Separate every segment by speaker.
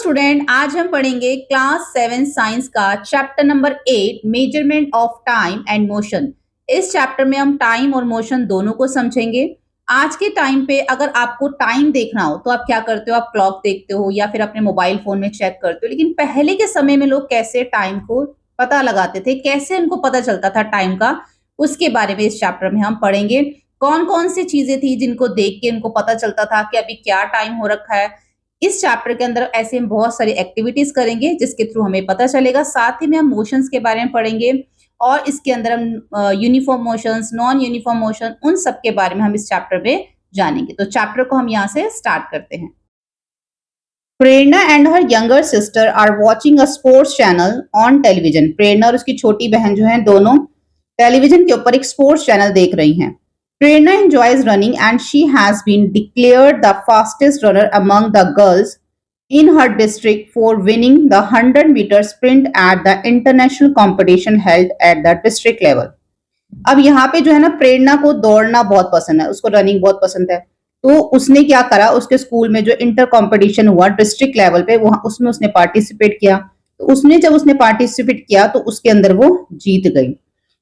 Speaker 1: Student, आज हम पढ़ेंगे क्लास 7 साइंस का chapter number 8 measurement of time and motion. इस चैप्टर में हम टाइम और मोशन दोनों को समझेंगे। आज के टाइम पे अगर आपको टाइम देखना हो तो आप क्या करते हो? आप क्लॉक देखते हो या फिर अपने मोबाइल फोन में चेक करते हो। लेकिन पहले के समय में लोग कैसे टाइम को पता लगाते थे, कैसे उनको पता चलता था टाइम का, उसके बारे में इस चैप्टर में हम पढ़ेंगे। कौन कौन सी चीजें थी जिनको देख के उनको पता चलता था कि अभी क्या टाइम हो रखा है। इस चैप्टर के अंदर ऐसे हम बहुत सारी एक्टिविटीज करेंगे जिसके थ्रू हमें पता चलेगा। साथ ही में हम मोशंस के बारे में पढ़ेंगे और इसके अंदर हम uniform motions, non uniform motion, उन सब के बारे में हम इस चैप्टर में जानेंगे। तो चैप्टर को हम यहाँ से स्टार्ट करते हैं। Prerna and her younger sister are watching a sports channel on television. Prerna और उसकी छोटी बहन जो है दोनों टेलीविजन के ऊपर एक स्पोर्ट्स चैनल देख रही हैं। Prerna enjoys running and she has been declared the fastest runner among the girls in her district for winning the 100-meter sprint at the international competition held at the district level. अब यहाँ पे जो है ना, प्रेरणा को दौड़ना बहुत पसंद है, उसको रनिंग बहुत पसंद है। तो उसने क्या करा, उसके स्कूल में जो इंटर कंपटीशन हुआ डिस्ट्रिक्ट लेवल पे, वहां उसमें उसने पार्टिसिपेट किया। तो जब उसने पार्टिसिपेट किया तो उसके अंदर वो जीत गई।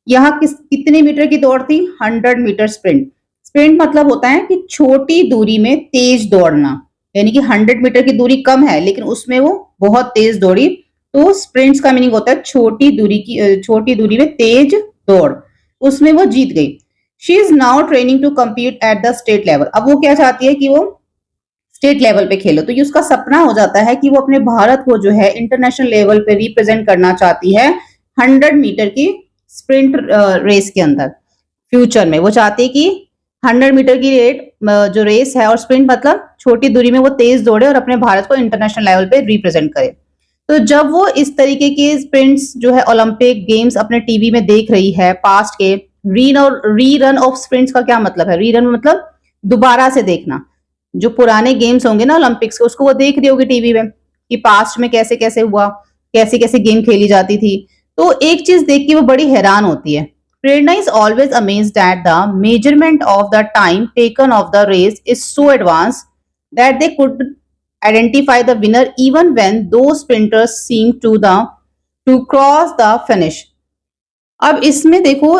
Speaker 1: यहाँ कितने मीटर की दौड़ थी? 100 मीटर स्प्रिंट। स्प्रिंट मतलब होता है कि छोटी दूरी में तेज दौड़ना, यानी कि 100 मीटर की दूरी कम है लेकिन उसमें वो बहुत तेज दौड़ी। तो स्प्रिंट्स का मीनिंग होता है छोटी दूरी में तेज दौड़, उसमें वो जीत गई। She is now training to compete at the state level. अब वो क्या चाहती है कि वो स्टेट लेवल पे खेलो। तो ये उसका सपना हो जाता है कि वो अपने भारत को जो है इंटरनेशनल लेवल पे रिप्रेजेंट करना चाहती है 100 मीटर की स्प्रिंट रेस के अंदर। फ्यूचर में वो चाहती है कि 100 मीटर की जो रेस है, और स्प्रिंट मतलब छोटी दूरी में वो तेज दौड़े और अपने भारत को इंटरनेशनल लेवल पे रिप्रेजेंट करे। तो जब वो इस तरीके के स्प्रिंट्स जो है ओलंपिक गेम्स अपने टीवी में देख रही है पास्ट के, रीरन ऑफ स्प्रिंट्स का क्या मतलब है? रीरन मतलब दोबारा से देखना। जो पुराने गेम्स होंगे ना ओलंपिक्स के, उसको वो देख रही होगी टीवी में कि पास्ट में कैसे कैसे हुआ, कैसे कैसे गेम खेली जाती थी। तो एक चीज देख के वो बड़ी हैरान होती है। Prerna is always amazed that the measurement of the time taken of the race is so advance that they could identify the winner even when two sprinters seem to cross the finish. अब इसमें देखो,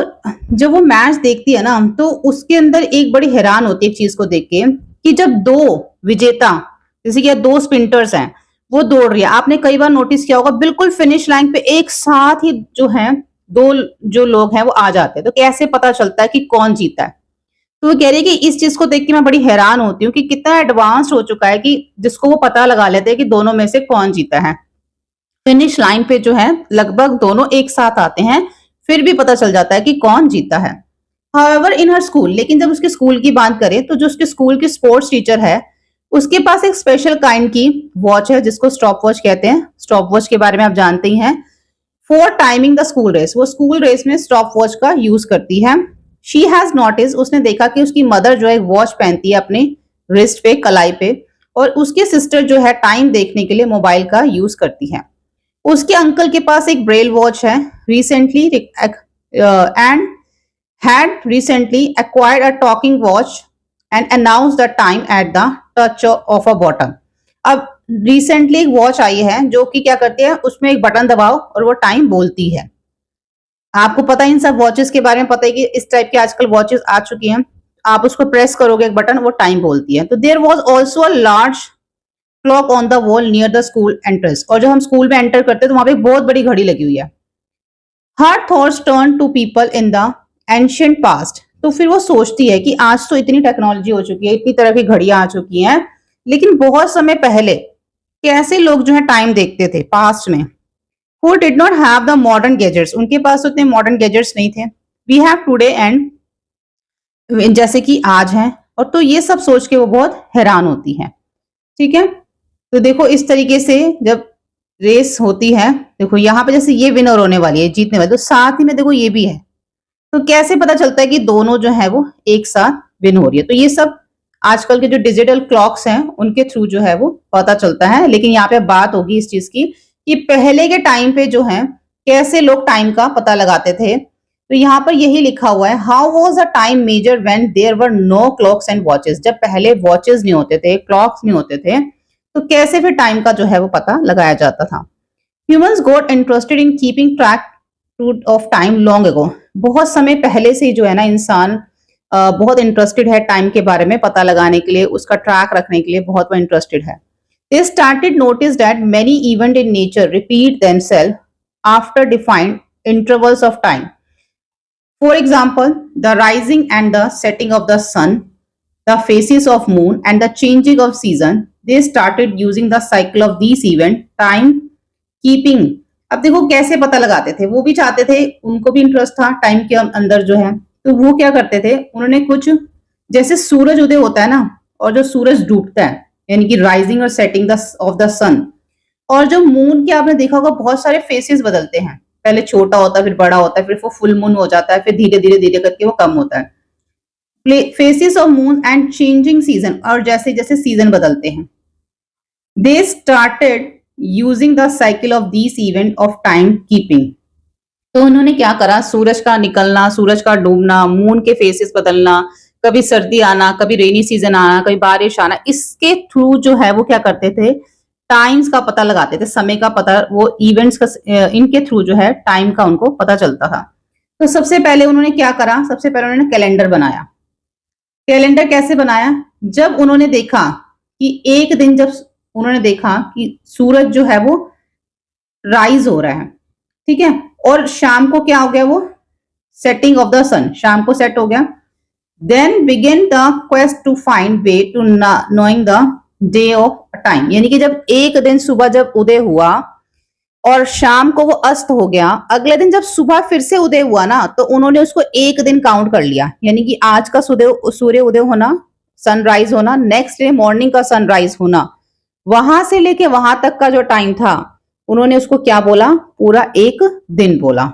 Speaker 1: जब वो match देखती है ना तो उसके अंदर एक बड़ी हैरान होती है एक चीज को देख के कि जब दो विजेता, जैसे कि दो स्प्रिंटर्स हैं, वो दौड़ रही है। आपने कई बार नोटिस किया होगा, बिल्कुल फिनिश लाइन पे एक साथ ही जो है दो जो लोग हैं वो आ जाते हैं। तो कैसे पता चलता है कि कौन जीता है? तो वो कह रही है कि इस चीज को देख के मैं बड़ी हैरान होती हूँ कि कितना एडवांस हो चुका है कि जिसको वो पता लगा लेते हैं कि दोनों में से कौन जीता है। फिनिश लाइन पे जो है लगभग दोनों एक साथ आते हैं, फिर भी पता चल जाता है कि कौन जीता है। हाउएवर इन हर स्कूल, लेकिन जब उसके स्कूल की बात करें तो जो उसके स्कूल की स्पोर्ट्स टीचर है उसके पास एक स्पेशल काइंड की वॉच है जिसको स्टॉप वॉच कहते हैं। स्टॉप वॉच के बारे में आप जानते ही हैं। For timing the school race, वो स्कूल रेस में स्टॉप वॉच का यूज करती है। शी हैज नोटिस, उसने देखा कि उसकी मदर जो है वॉच पहनती है अपने रिस्ट पे, कलाई पे, और उसकी सिस्टर जो है टाइम देखने के लिए मोबाइल का यूज करती है। उसके अंकल के पास एक ब्रेल वॉच है recently and had recently acquired a talking watch and announced the time at the touch of a button. अब रिसेंटली एक वॉच आई है जो कि क्या करती है, उसमें एक बटन दबाओ और वो टाइम बोलती है। आपको पता है इन सब वॉचेस के बारे में, पता है कि इस टाइप की आजकल वॉचेस आ चुकी हैं। आप उसको प्रेस करोगे एक बटन, वो टाइम बोलती है। तो there was also a large clock on the wall near the school entrance, और जब हम स्कूल में एंटर करते हैं तो वहां पे बहुत बड़ी घड़ी लगी हुई है। Her thoughts turn to people in the ancient past. तो फिर वो सोचती है कि आज तो इतनी टेक्नोलॉजी हो चुकी है, इतनी तरह की घड़ियां आ चुकी हैं, लेकिन बहुत समय पहले कैसे लोग जो है टाइम देखते थे पास्ट में। Who did not have the modern gadgets, उनके पास उतने मॉडर्न गैजेट्स नहीं थे। We have today एंड जैसे कि आज है। और तो ये सब सोच के वो बहुत हैरान होती है। ठीक है, तो देखो इस तरीके से जब रेस होती है, देखो यहाँ पे जैसे ये विनर होने वाली है, जीतने वाली, तो साथ ही में देखो ये भी है। तो कैसे पता चलता है कि दोनों जो है वो एक साथ विन हो रही है? तो ये सब आजकल के जो डिजिटल क्लॉक्स हैं उनके थ्रू जो है वो पता चलता है। लेकिन यहाँ पे बात होगी इस चीज की कि पहले के टाइम पे जो है कैसे लोग टाइम का पता लगाते थे। तो यहाँ पर यही लिखा हुआ है, how was a time measure when there were no clocks and watches. जब पहले वॉचेस नहीं होते थे, क्लॉक्स नहीं होते थे, तो कैसे फिर टाइम का जो है वो पता लगाया जाता था। Humans got interested in keeping track of time long ago. बहुत समय पहले से ही जो है ना इंसान बहुत इंटरेस्टेड है टाइम के बारे में पता लगाने के लिए, उसका ट्रैक रखने के लिए बहुत इंटरेस्टेड है। They started notice that many events in nature repeat themselves after defined intervals of time. For example, the rising and the setting of the sun, the phases of moon, and the changing of season. They started using the cycle of these events, time keeping. अब देखो कैसे पता लगाते थे, वो भी चाहते थे, उनको भी इंटरेस्ट था टाइम के अंदर जो है, तो वो क्या करते थे, उन्होंने कुछ जैसे सूरज उदय होता है ना और जो सूरज डूबता है यानी कि राइजिंग और सेटिंग ऑफ द सन, और जो मून के आपने देखा होगा बहुत सारे फेसेस बदलते हैं, पहले छोटा होता है फिर बड़ा होता है फिर वो फुल मून हो जाता है फिर धीरे धीरे धीरे करके वो कम होता है। Faces of moon and changing season, और जैसे जैसे सीजन बदलते हैं। They started using the cycle of this event of time keeping. तो उन्होंने क्या करा, सूरज का निकलना, सूरज का डूबना, मून के फेसेस बदलना, कभी सर्दी आना, कभी रेनी सीजन आना, कभी बारिश आना, इसके थ्रू जो है वो क्या करते थे, टाइम्स का पता लगाते थे, समय का पता, वो इवेंट्स का इनके थ्रू जो है टाइम का उनको पता चलता था। तो सबसे पहले उन्होंने क्या करा, सबसे पहले उन्होंने कैलेंडर बनाया। कैलेंडर कैसे बनाया, जब उन्होंने देखा कि एक दिन जब उन्होंने देखा कि सूरज जो है वो राइज हो रहा है, ठीक है, और शाम को क्या हो गया, वो सेटिंग ऑफ द सन, शाम को सेट हो गया। Then begin the quest to find way to knowing the day of time, यानी कि जब एक दिन सुबह जब उदय हुआ और शाम को वो अस्त हो गया, अगले दिन जब सुबह फिर से उदय हुआ ना, तो उन्होंने उसको एक दिन काउंट कर लिया, यानी कि आज का सूर्य उदय होना, सनराइज होना, नेक्स्ट डे मॉर्निंग का सनराइज होना, वहां से लेके वहां तक का जो टाइम था उन्होंने उसको क्या बोला, पूरा एक दिन बोला।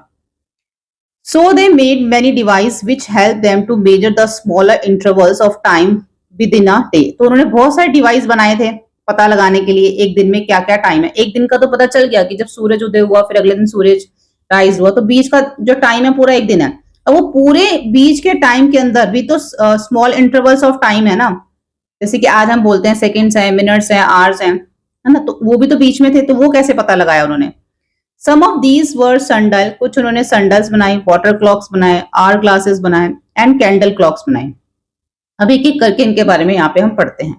Speaker 1: So they made many devices which help them to measure the smaller intervals of time within a day. तो उन्होंने बहुत सारे डिवाइस बनाए थे पता लगाने के लिए एक दिन में क्या क्या टाइम है। एक दिन का तो पता चल गया कि जब सूरज उदय हुआ फिर अगले दिन सूरज राइज हुआ, तो बीच का जो टाइम है पूरा एक दिन है। अब वो पूरे बीच के टाइम के अंदर भी तो स्मॉल इंटरवल्स ऑफ टाइम है ना, जैसे कि आज हम बोलते हैं सेकेंड्स है, मिनट्स है, आवर्स है ना, तो वो भी तो बीच में थे, तो वो कैसे पता लगाया उन्होंने। Some of these were sundial, कुछ उन्होंने sundials बनाई, water clocks बनाए, hour glasses बनाए and candle clocks बनाए। अब एक एक करके इनके बारे में यहाँ पे हम पढ़ते हैं।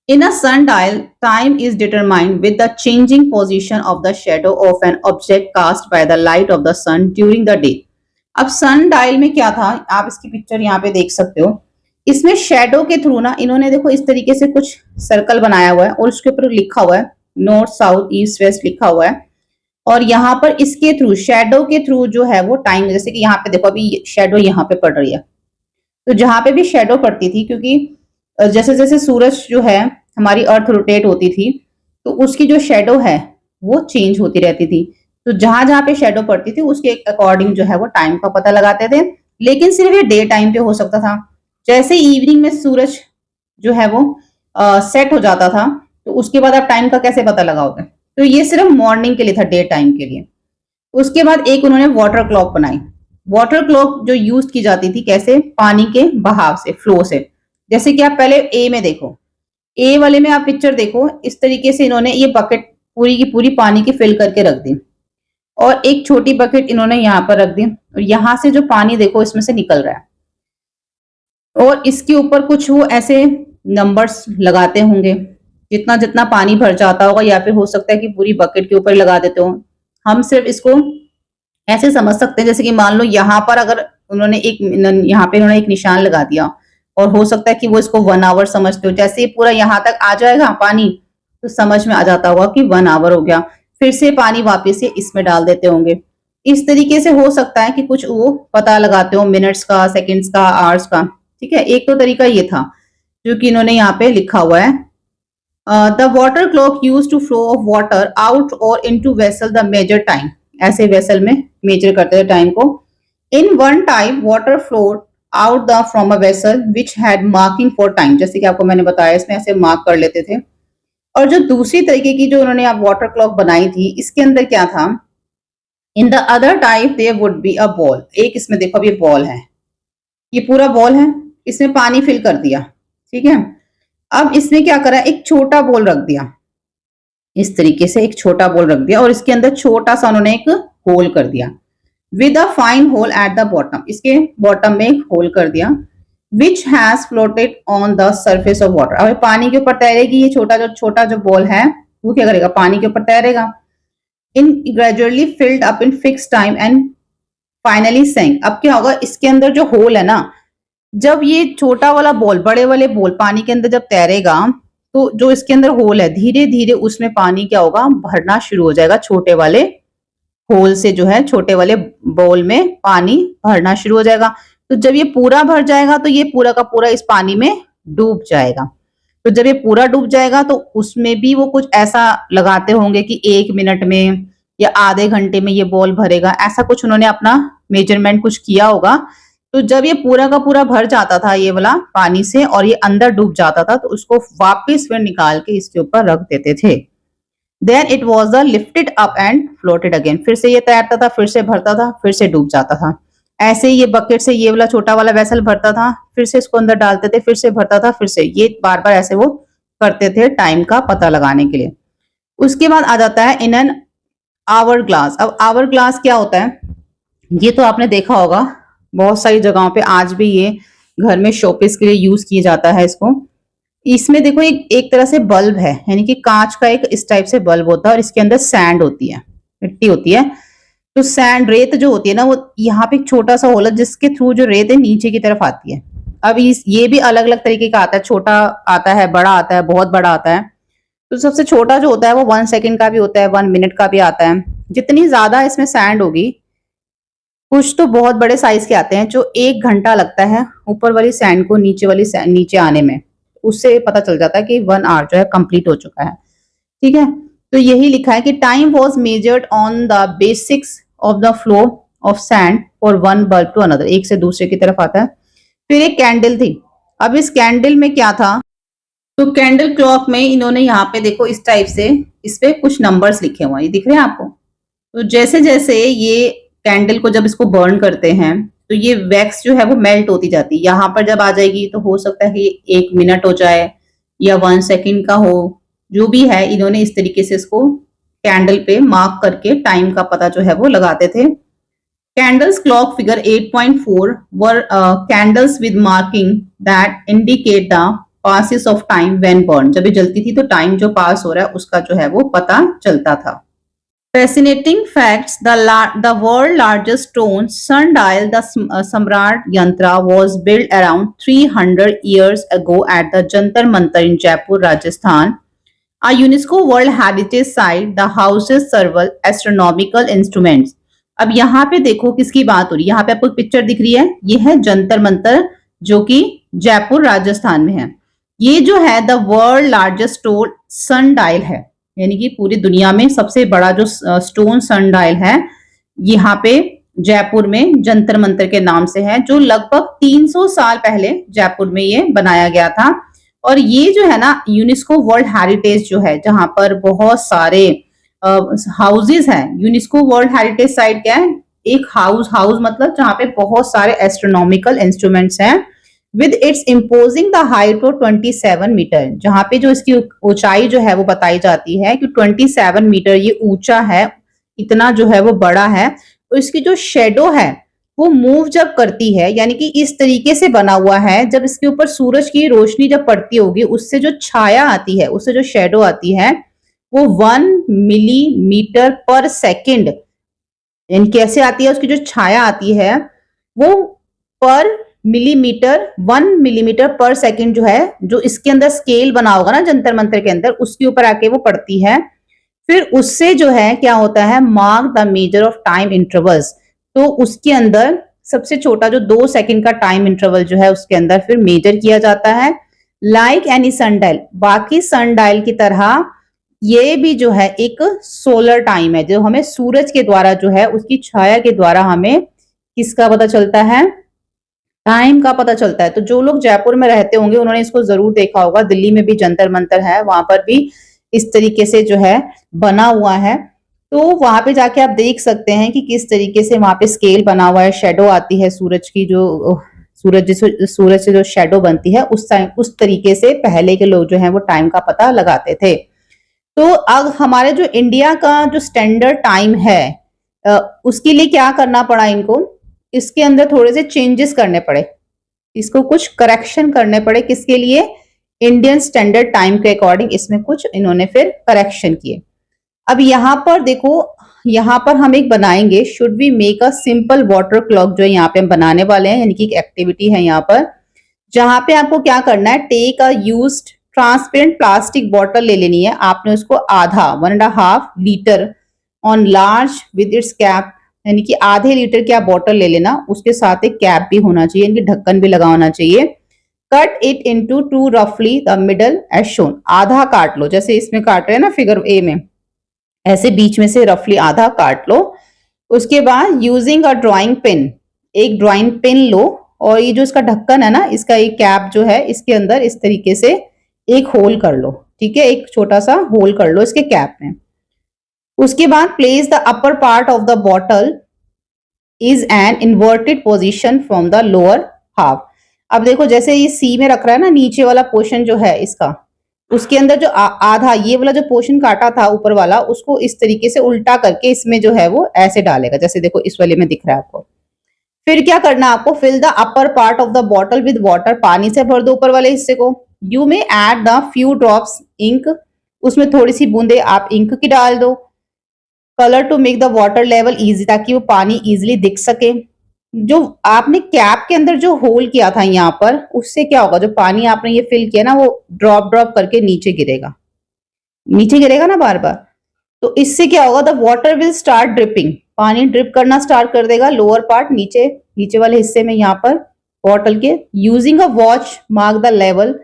Speaker 1: In a sundial, time is determined with the changing position of the shadow of an object cast by the light of the sun during the day. अब sundial में क्या था, आप इसकी पिक्चर यहाँ पे देख सकते हो। इसमें शेडो के थ्रू ना इन्होंने देखो इस तरीके से कुछ सर्कल बनाया हुआ है और उसके ऊपर लिखा हुआ है नॉर्थ साउथ ईस्ट वेस्ट लिखा हुआ है, और यहाँ पर इसके थ्रू शेडो के थ्रू जो है वो टाइम, जैसे कि यहाँ पे देखो अभी शेडो यहाँ पे पड़ रही है, तो जहां पे भी शेडो पड़ती थी, क्योंकि जैसे जैसे सूरज जो है हमारी अर्थ रोटेट होती थी तो उसकी जो शेडो है वो चेंज होती रहती थी, तो जहां जहां पे शेडो पड़ती थी उसके अकॉर्डिंग जो है वो टाइम का पता लगाते थे। लेकिन सिर्फ ये डे टाइम पे हो सकता था, जैसे इवनिंग में सूरज जो है वो सेट हो जाता था तो उसके बाद आप टाइम का कैसे पता लगाओगे, तो ये सिर्फ मॉर्निंग के लिए था, डे टाइम के लिए। उसके बाद एक उन्होंने वाटर क्लॉक बनाई। वाटर क्लॉक जो यूज की जाती थी कैसे, पानी के बहाव से, फ्लो से। जैसे कि आप पहले ए में देखो, ए वाले में आप पिक्चर देखो, इस तरीके से इन्होंने ये बकेट पूरी की पूरी पानी की फिल करके रख दी और एक छोटी बकेट इन्होंने यहाँ पर रख दी, और यहाँ से जो पानी देखो इसमें से निकल रहा है, और इसके ऊपर कुछ वो ऐसे नंबर्स लगाते होंगे, जितना जितना पानी भर जाता होगा, या फिर हो सकता है कि पूरी बकेट के ऊपर लगा देते हो। हम सिर्फ इसको ऐसे समझ सकते हैं, जैसे कि मान लो यहाँ पर अगर उन्होंने यहाँ पे उन्होंने एक निशान लगा दिया, और हो सकता है कि वो इसको 1 आवर समझते हो, जैसे पूरा यहाँ तक आ जाएगा पानी तो समझ में आ जाता होगा कि 1 आवर हो गया, फिर से पानी वापस से इसमें डाल देते होंगे। इस तरीके से हो सकता है कि कुछ वो पता लगाते हो मिनट्स का, सेकेंड्स का, आवर्स का, ठीक है। एक तो तरीका ये था जो कि इन्होंने यहाँ पे लिखा हुआ है, the water clock use to flow of water out और into vessel the measure time, ऐसे वेसल में मेजर करते थे टाइम को। In one time water flowed out the from a vessel which had marking for time, जैसे कि आपको मैंने बताया इसमें ऐसे मार्क कर लेते थे। और जो दूसरी तरीके की जो उन्होंने आप वाटर क्लॉक बनाई थी, इसके अंदर क्या था, in the other type there would be a ball. एक इसमें देखो अब ये बॉल है, ये पूरा बॉल है, इसमें पानी फिल कर दिया, ठीक है। अब इसमें क्या करा, एक छोटा बॉल रख दिया, इस तरीके से एक छोटा बॉल रख दिया और इसके अंदर छोटा सा उन्होंने एक होल कर दिया with a fine hole at the bottom, इसके बॉटम में एक होल कर दिया which has floated on the surface of water. अब पानी के ऊपर तैरेगी, ये छोटा जो बॉल है वो क्या करेगा, पानी के ऊपर तैरेगा। In gradually filled up in fix time and finally sank. अब क्या होगा, इसके अंदर जो होल है ना, जब ये छोटा वाला बॉल बड़े वाले बॉल पानी के अंदर जब तैरेगा तो जो इसके अंदर होल है धीरे धीरे उसमें पानी क्या होगा, भरना शुरू हो जाएगा। छोटे वाले होल से जो है छोटे वाले बॉल में पानी भरना शुरू हो जाएगा। तो जब ये पूरा भर जाएगा तो ये पूरा का पूरा इस पानी में डूब जाएगा। तो जब ये पूरा डूब जाएगा तो उसमें भी वो कुछ ऐसा लगाते होंगे कि 1 मिनट में या आधे घंटे में ये बॉल भरेगा, ऐसा कुछ उन्होंने अपना मेजरमेंट कुछ किया होगा। तो जब ये पूरा का पूरा भर जाता था ये वाला पानी से और ये अंदर डूब जाता था तो उसको वापस फिर निकाल के इसके ऊपर रख देते थे। Then it was the lifted up and floated again. फिर से ये तैरता था, फिर से भरता था, फिर से डूब जाता था। ऐसे ही ये बकेट से ये वाला छोटा वाला वेसल भरता था, फिर से इसको अंदर डालते थे, फिर से भरता था, फिर से ये बार बार ऐसे वो करते थे टाइम का पता लगाने के लिए। उसके बाद आ जाता है इन एन आवर ग्लास। अब आवर ग्लास क्या होता है, ये तो आपने देखा होगा बहुत सारी जगहों पे आज भी ये घर में शोपीस के लिए यूज किया जाता है इसको। इसमें देखो एक तरह से बल्ब है, यानी कि कांच का एक इस टाइप से बल्ब होता है और इसके अंदर सैंड होती है, मिट्टी होती है। तो सैंड रेत जो होती है ना, वो यहाँ पे एक छोटा सा होल है जिसके थ्रू जो रेत है नीचे की तरफ आती है। अब ये भी अलग अलग तरीके का आता है, छोटा आता है, बड़ा आता है, बहुत बड़ा आता है। तो सबसे छोटा जो होता है वो 1 सेकंड का भी होता है, 1 मिनट का भी आता है। जितनी ज्यादा इसमें सैंड होगी, कुछ तो बहुत बड़े साइज के आते हैं जो 1 घंटा लगता है ऊपर वाली सैंड को नीचे वाली नीचे आने में, उससे पता चल जाता है कि 1 आवर जो है कंप्लीट हो चुका है। ठीक है, तो यही लिखा है कि time was measured on the basics of the flow of sand for one bulb to another, एक से दूसरे की तरफ आता है। फिर एक कैंडल थी। अब इस कैंडल में क्या था, तो कैंडल क्लॉक में इन्होंने यहाँ पे देखो इस टाइप से इस पे कुछ नंबर्स लिखे हुए हैं, ये दिख रहे हैं आपको। तो जैसे जैसे ये कैंडल को जब इसको बर्न करते हैं तो ये वैक्स जो है वो मेल्ट होती जाती है। यहाँ पर जब आ जाएगी तो हो सकता है कि 1 मिनट हो जाए या 1 सेकंड का हो, जो भी है इन्होंने इस तरीके से इसको कैंडल पे मार्क करके टाइम का पता जो है वो लगाते थे। Candles clock figure 8.4 were candles with marking that indicate the passes of time when burn. जब ये जलती थी तो टाइम जो पास हो रहा है उसका जो है वो पता चलता था। Fascinating facts: the world largest stone sundial, the Samrat Yantra, was built around 300 years ago at the Jantar Mantar in Jaipur, Rajasthan. A UNESCO World Heritage Site, the houses several astronomical instruments. अब यहाँ पे देखो किसकी बात हो रही है, यहाँ पे आपको पिक्चर दिख रही है, ये है जंतर मंतर जो कि जयपुर राजस्थान में है। ये जो है the world largest stone sundial है, यानी कि पूरी दुनिया में सबसे बड़ा जो स्टोन सनडायल है यहाँ पे जयपुर में जंतर मंतर के नाम से है, जो लगभग 300 साल पहले जयपुर में ये बनाया गया था। और ये जो है ना यूनेस्को वर्ल्ड हेरिटेज जो है, जहां पर बहुत सारे हाउसेस हैं। यूनेस्को वर्ल्ड हेरिटेज साइट क्या है, एक हाउस मतलब जहां पे बहुत सारे एस्ट्रोनॉमिकल इंस्ट्रूमेंट्स हैं with its imposing the height of 27 metre, जहां पे जो इसकी ऊंचाई जो है वो बताई जाती है कि 27 मीटर ये ऊंचा है, इतना जो है वो बड़ा है। तो इसकी जो शेडो है वो मूव जब करती है, यानी कि इस तरीके से बना हुआ है, जब इसके ऊपर सूरज की रोशनी जब पड़ती होगी उससे जो छाया आती है, उससे जो शेडो आती है वो 1 मिलीमीटर पर सेकेंड, यानी कैसे आती है, उसकी जो छाया आती है वो पर मिलीमीटर 1 मिलीमीटर पर सेकंड जो है, जो इसके अंदर स्केल बना होगा ना जंतर मंतर के अंदर, उसके ऊपर आके वो पड़ती है। फिर उससे जो है क्या होता है, mark the measure of time intervals. तो उसके अंदर सबसे छोटा जो 2 सेकंड का टाइम इंटरवल जो है उसके अंदर फिर मेजर किया जाता है। लाइक एनी सनडायल, बाकी सनडायल की तरह ये भी जो है एक सोलर टाइम है, जो हमें सूरज के द्वारा जो है उसकी छाया के द्वारा हमें किसका पता चलता है, टाइम का पता चलता है। तो जो लोग जयपुर में रहते होंगे उन्होंने इसको जरूर देखा होगा। दिल्ली में भी जंतर मंतर है, वहां पर भी इस तरीके से जो है बना हुआ है। तो वहां पे जाके आप देख सकते हैं कि किस तरीके से वहां पे स्केल बना हुआ है, शेडो आती है सूरज की, जो सूरज से जो शेडो बनती है उस तरीके से पहले के लोग जो है वो टाइम का पता लगाते थे। तो अब हमारे जो इंडिया का जो स्टैंडर्ड टाइम है उसके लिए क्या करना पड़ा इनको, इसके अंदर थोड़े से चेंजेस करने पड़े, इसको कुछ करेक्शन करने पड़े। किसके लिए? इंडियन स्टैंडर्ड टाइम के अकॉर्डिंग इसमें कुछ इन्होंने फिर करेक्शन किए। अब यहाँ पर देखो, यहाँ पर हम एक बनाएंगे, should we make a simple water clock, जो यहाँ पे हम बनाने वाले हैं, यानी कि एक एक्टिविटी है यहाँ पर, जहां पे आपको क्या करना है, take a used transparent plastic bottle ले लेनी है आपने, उसको आधा 1.5 litre on large with its cap, यानी कि आधे लीटर की आप बॉटल ले लेना, उसके साथ एक कैप भी होना चाहिए, यानी कि ढक्कन भी लगा होना चाहिए। कट इट इनटू टू रफली द मिडल एज शोन, आधा काट लो, जैसे इसमें काट रहे हैं ना फिगर ए में, ऐसे बीच में से रफली आधा काट लो। उसके बाद यूजिंग अ ड्राइंग पेन, एक ड्राइंग पेन लो, और ये जो इसका ढक्कन है ना, इसका एक कैप जो है, इसके अंदर इस तरीके से एक होल कर लो, ठीक है, एक छोटा सा होल कर लो इसके कैप में। उसके बाद place the upper part of the bottle is an inverted position from the lower half. अब देखो जैसे ये सी में रख रहा है ना, नीचे वाला पोर्शन जो है इसका, उसके अंदर जो आधा ये वाला जो पोर्शन काटा था ऊपर वाला, उसको इस तरीके से उल्टा करके इसमें जो है वो ऐसे डालेगा, जैसे देखो इस वाले में दिख रहा है आपको। फिर क्या करना है आपको, fill the upper part of the bottle with water, पानी से भर दो ऊपर वाले हिस्से को। यू में add the few drops ink, उसमें थोड़ी सी बूंदे आप इंक की डाल दो। Colour to make the water level easy, ताकि वो पानी इजीली दिख सके। जो आपने कैप के अंदर जो होल किया था यहाँ पर, उससे क्या होगा, जो पानी आपने ये फिल किया ना, वो ड्रॉप ड्रॉप करके नीचे गिरेगा, नीचे गिरेगा ना बार बार, तो इससे क्या होगा, the water will start dripping, पानी ड्रिप करना स्टार्ट कर देगा लोअर पार्ट, नीचे नीचे वाले हिस्से में यहाँ पर बॉटल के। Using a watch mark the level,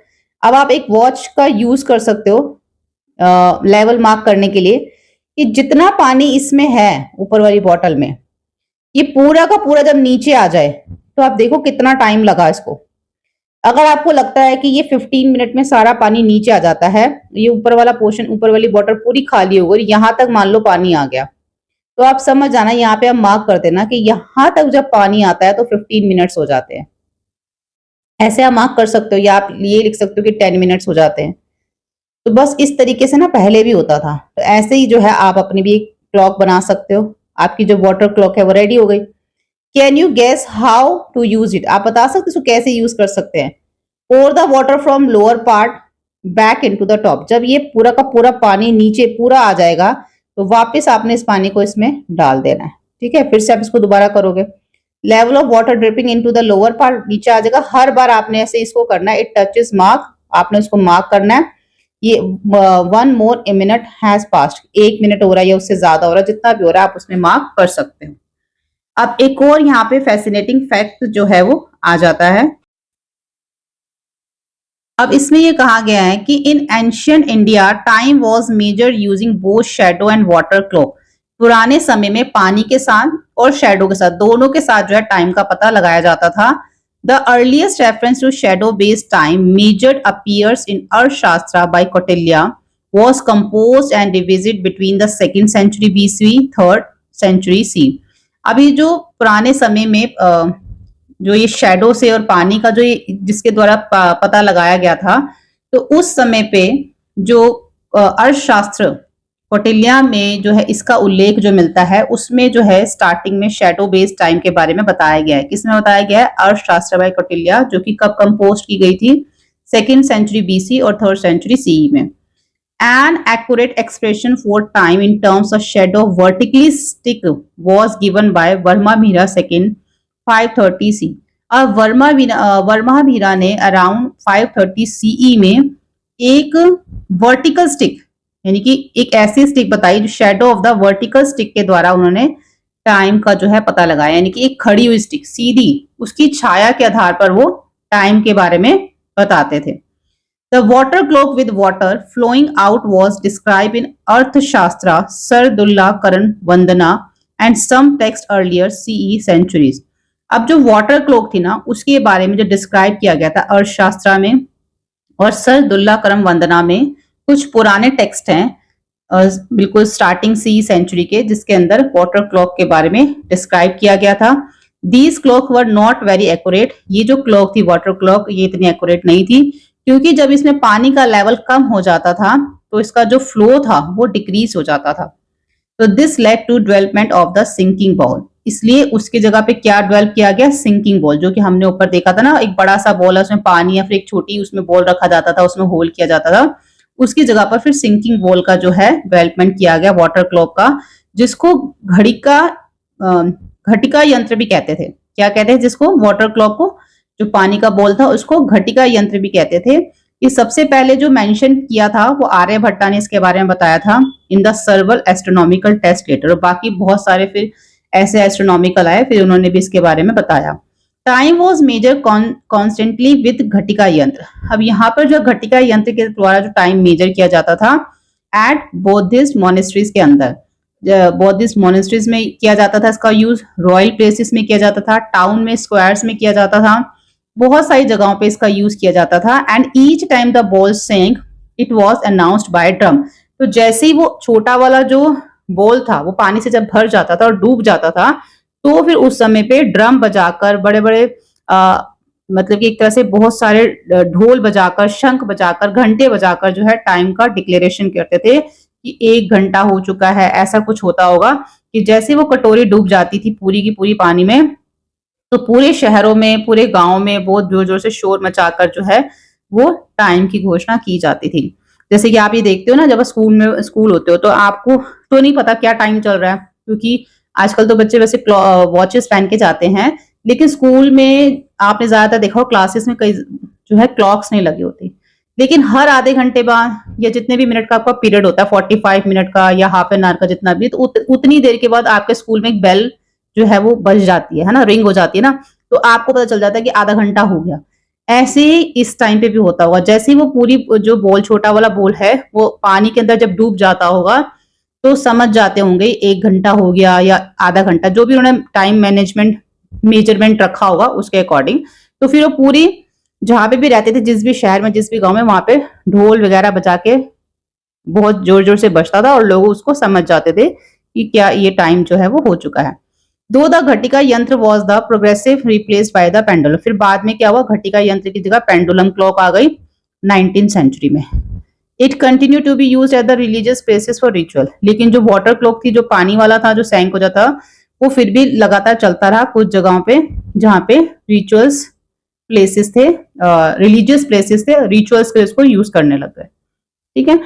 Speaker 1: अब आप एक वॉच का यूज कर सकते हो लेवल मार्क करने के लिए, कि जितना पानी इसमें है ऊपर वाली बॉटल में, ये पूरा का पूरा जब नीचे आ जाए, तो आप देखो कितना टाइम लगा इसको। अगर आपको लगता है कि ये 15 मिनट में सारा पानी नीचे आ जाता है, ये ऊपर वाला पोर्शन, ऊपर वाली बॉटल पूरी खाली हो गई, यहाँ तक मान लो पानी आ गया, तो आप समझ जाना, यहाँ पे आप मार्क कर देना कि यहाँ तक जब पानी आता है तो 15 मिनट्स हो जाते हैं। ऐसे आप मार्क कर सकते हो, या आप ये लिख सकते हो कि 10 मिनट्स हो जाते हैं। तो बस इस तरीके से ना पहले भी होता था, तो ऐसे ही जो है आप अपनी भी एक क्लॉक बना सकते हो। आपकी जो वाटर क्लॉक है वो रेडी हो गई। Can you guess how to use it, आप बता सकते हो इसको कैसे यूज कर सकते हैं। Pour the water from lower part back into the top, जब ये पूरा का पूरा पानी नीचे पूरा आ जाएगा, तो वापस आपने इस पानी को इसमें डाल देना है, ठीक है। फिर से आप इसको दोबारा करोगे, level of water dripping into the lower part, नीचे आ जाएगा। हर बार आपने ऐसे इसको करना है, इट टचेस मार्क, आपने इसको मार्क करना है। ये 1 more minute has passed, 1 minute हो रहा है या उससे ज्यादा हो रहा है, जितना भी हो रहा है आप उसमें मार्क कर सकते हो। अब एक और यहाँ पे फैसिनेटिंग फैक्ट जो है वो आ जाता है। अब इसमें ये कहा गया है कि in ancient India time was measured using both shadow and water clock, पुराने समय में पानी के साथ और शैडो के साथ, दोनों के साथ जो है टाइम का पता लगाया जाता था। The earliest reference to shadow based time measured appears in Arthashastra by Kautilya was composed and revised between the 2nd century BC, 3rd century C। अभी जो पुराने समय में जो ये शैडो से और पानी का जो ये जिसके द्वारा पता लगाया गया था, तो उस समय पे जो अर्थशास्त्र कौटिल्य में जो है इसका उल्लेख जो मिलता है, उसमें जो है स्टार्टिंग में शैडो बेस्ड टाइम के बारे में बताया गया है। किसमें बताया गया है? अर्थशास्त्र बाय कौटिल्य, जो कि कब कंपोज की गई थी? 2nd century BC और 3rd century CE में। An accurate expression for time in terms of shadow vertically stick was given by Varma-Mihra II 530 C। अब वर्मा ने अराउंड 530 CE में एक वर्टिकल स्टिक, यानी कि एक ऐसी स्टिक बताई जो shadow of the vertical stick के द्वारा उन्होंने टाइम का जो है पता लगाया, यानी कि एक खड़ी हुई स्टिक सीधी, उसकी छाया के आधार पर वो टाइम के बारे में बताते थे। The water clock with water flowing out was described in Arthashastra, Sardullah Karan Vandana and some text earlier CE centuries। अब जो वाटर क्लॉक थी ना, उसके बारे में जो डिस्क्राइब किया गया था अर्थशास्त्र में और सरदुल्ला करम वंदना में, कुछ पुराने टेक्स्ट हैं बिल्कुल स्टार्टिंग CE सेंचुरी के, जिसके अंदर वाटर क्लॉक के बारे में डिस्क्राइब किया गया था। These clock were not very accurate, ये जो क्लॉक थी वाटर क्लॉक, ये इतनी एक्यूरेट नहीं थी, क्योंकि जब इसमें पानी का लेवल कम हो जाता था तो इसका जो फ्लो था वो डिक्रीज हो जाता था। तो this led to development of the sinking bowl, इसलिए उसकी जगह पे क्या डेवलप किया गया, सिंकिंग बॉल, जो कि हमने ऊपर देखा था ना, एक बड़ा सा बॉल है उसमें पानी या फिर एक छोटी उसमें बॉल रखा जाता था, उसमें होल किया जाता था, उसकी जगह पर फिर सिंकिंग बॉल का जो है डेवलपमेंट किया गया वाटर क्लॉक का, जिसको घड़ी का घटिका यंत्र भी कहते थे। क्या कहते हैं जिसको, वाटर क्लॉक को, जो पानी का बॉल था उसको घटिका यंत्र भी कहते थे। ये सबसे पहले जो मेंशन किया था वो आर्यभट्टा ने इसके बारे में बताया था in the several astronomical test later, और बाकी बहुत सारे फिर ऐसे एस्ट्रोनॉमिकल आए, फिर उन्होंने भी इसके बारे में बताया। Time was measure constantly with ghatika yantra. अब यहाँ पर जो घटिका यंत्र के द्वारा जो टाइम मेजर किया जाता था एट बौद्धिस्ट मोनेस्ट्रीज के अंदर, बौद्धिस्ट मोनेस्ट्रीज में किया जाता था इसका यूज, रॉयल प्लेसेस में किया जाता था, टाउन में, स्क्वायर्स में किया जाता था, बहुत सारी जगहों पे इसका यूज किया जाता था। And each time the ball sank it was announced by drum. तो जैसे ही वो छोटा वाला जो बॉल था वो पानी से जब भर जाता था और डूब जाता था, तो फिर उस समय पे ड्रम बजाकर, बड़े बड़े मतलब कि एक तरह से बहुत सारे ढोल बजाकर, शंख बजाकर, घंटे बजाकर जो है टाइम का डिक्लेरेशन करते थे कि 1 घंटा हो चुका है। ऐसा कुछ होता होगा कि जैसे वो कटोरी डूब जाती थी पूरी की पूरी पानी में, तो पूरे शहरों में, पूरे गांव में बहुत जोर जोर से शोर मचाकर जो है वो टाइम की घोषणा की जाती थी। जैसे कि आप ये देखते हो ना, जब स्कूल होते हो तो आपको तो नहीं पता क्या टाइम चल रहा है, क्योंकि आजकल तो बच्चे वैसे वॉचेस पहन के जाते हैं, लेकिन स्कूल में आपने ज्यादातर देखा हो क्लासेस में कई जो है क्लॉक्स नहीं लगी होती, लेकिन हर आधे घंटे बाद या जितने भी मिनट का आपका पीरियड होता है, 45 मिनट का या हाफ एन आवर का जितना भी, तो उतनी देर के बाद आपके स्कूल में एक बेल जो है वो बज जाती है ना, रिंग हो जाती है ना, तो आपको पता चल जाता है कि आधा घंटा हो गया। ऐसे ही इस टाइम पे भी होता होगा, जैसे ही वो पूरी जो बॉल, छोटा वाला बॉल है, वो पानी के अंदर जब डूब जाता होगा तो समझ जाते होंगे 1 घंटा हो गया या आधा घंटा, जो भी उन्होंने टाइम मैनेजमेंट मेजरमेंट रखा होगा उसके अकॉर्डिंग। तो फिर वो पूरी जहां पे भी रहते थे, जिस भी शहर में, जिस भी गांव में, वहां पे ढोल वगैरह बजा के बहुत जोर जोर से बजता था और लोग उसको समझ जाते थे कि क्या ये टाइम जो है वो हो चुका है। दो द घटिका यंत्र was the progressive replaced by the pendulum. फिर बाद में क्या हुआ, घटिका यंत्र की जगह पेंडुलम क्लॉक आ गई 19th सेंचुरी में। It continue to be used at the religious places for ritual. लेकिन जो वाटर क्लॉक थी, जो पानी वाला था, जो सैंक हो जाता, वो फिर भी लगातार चलता रहा कुछ जगहों पे जहां पे रिचुअल्स प्लेसेस थे, रिलीजियस प्लेसेस थे, रिचुअल्स के उसको यूज करने लग गए। ठीक है,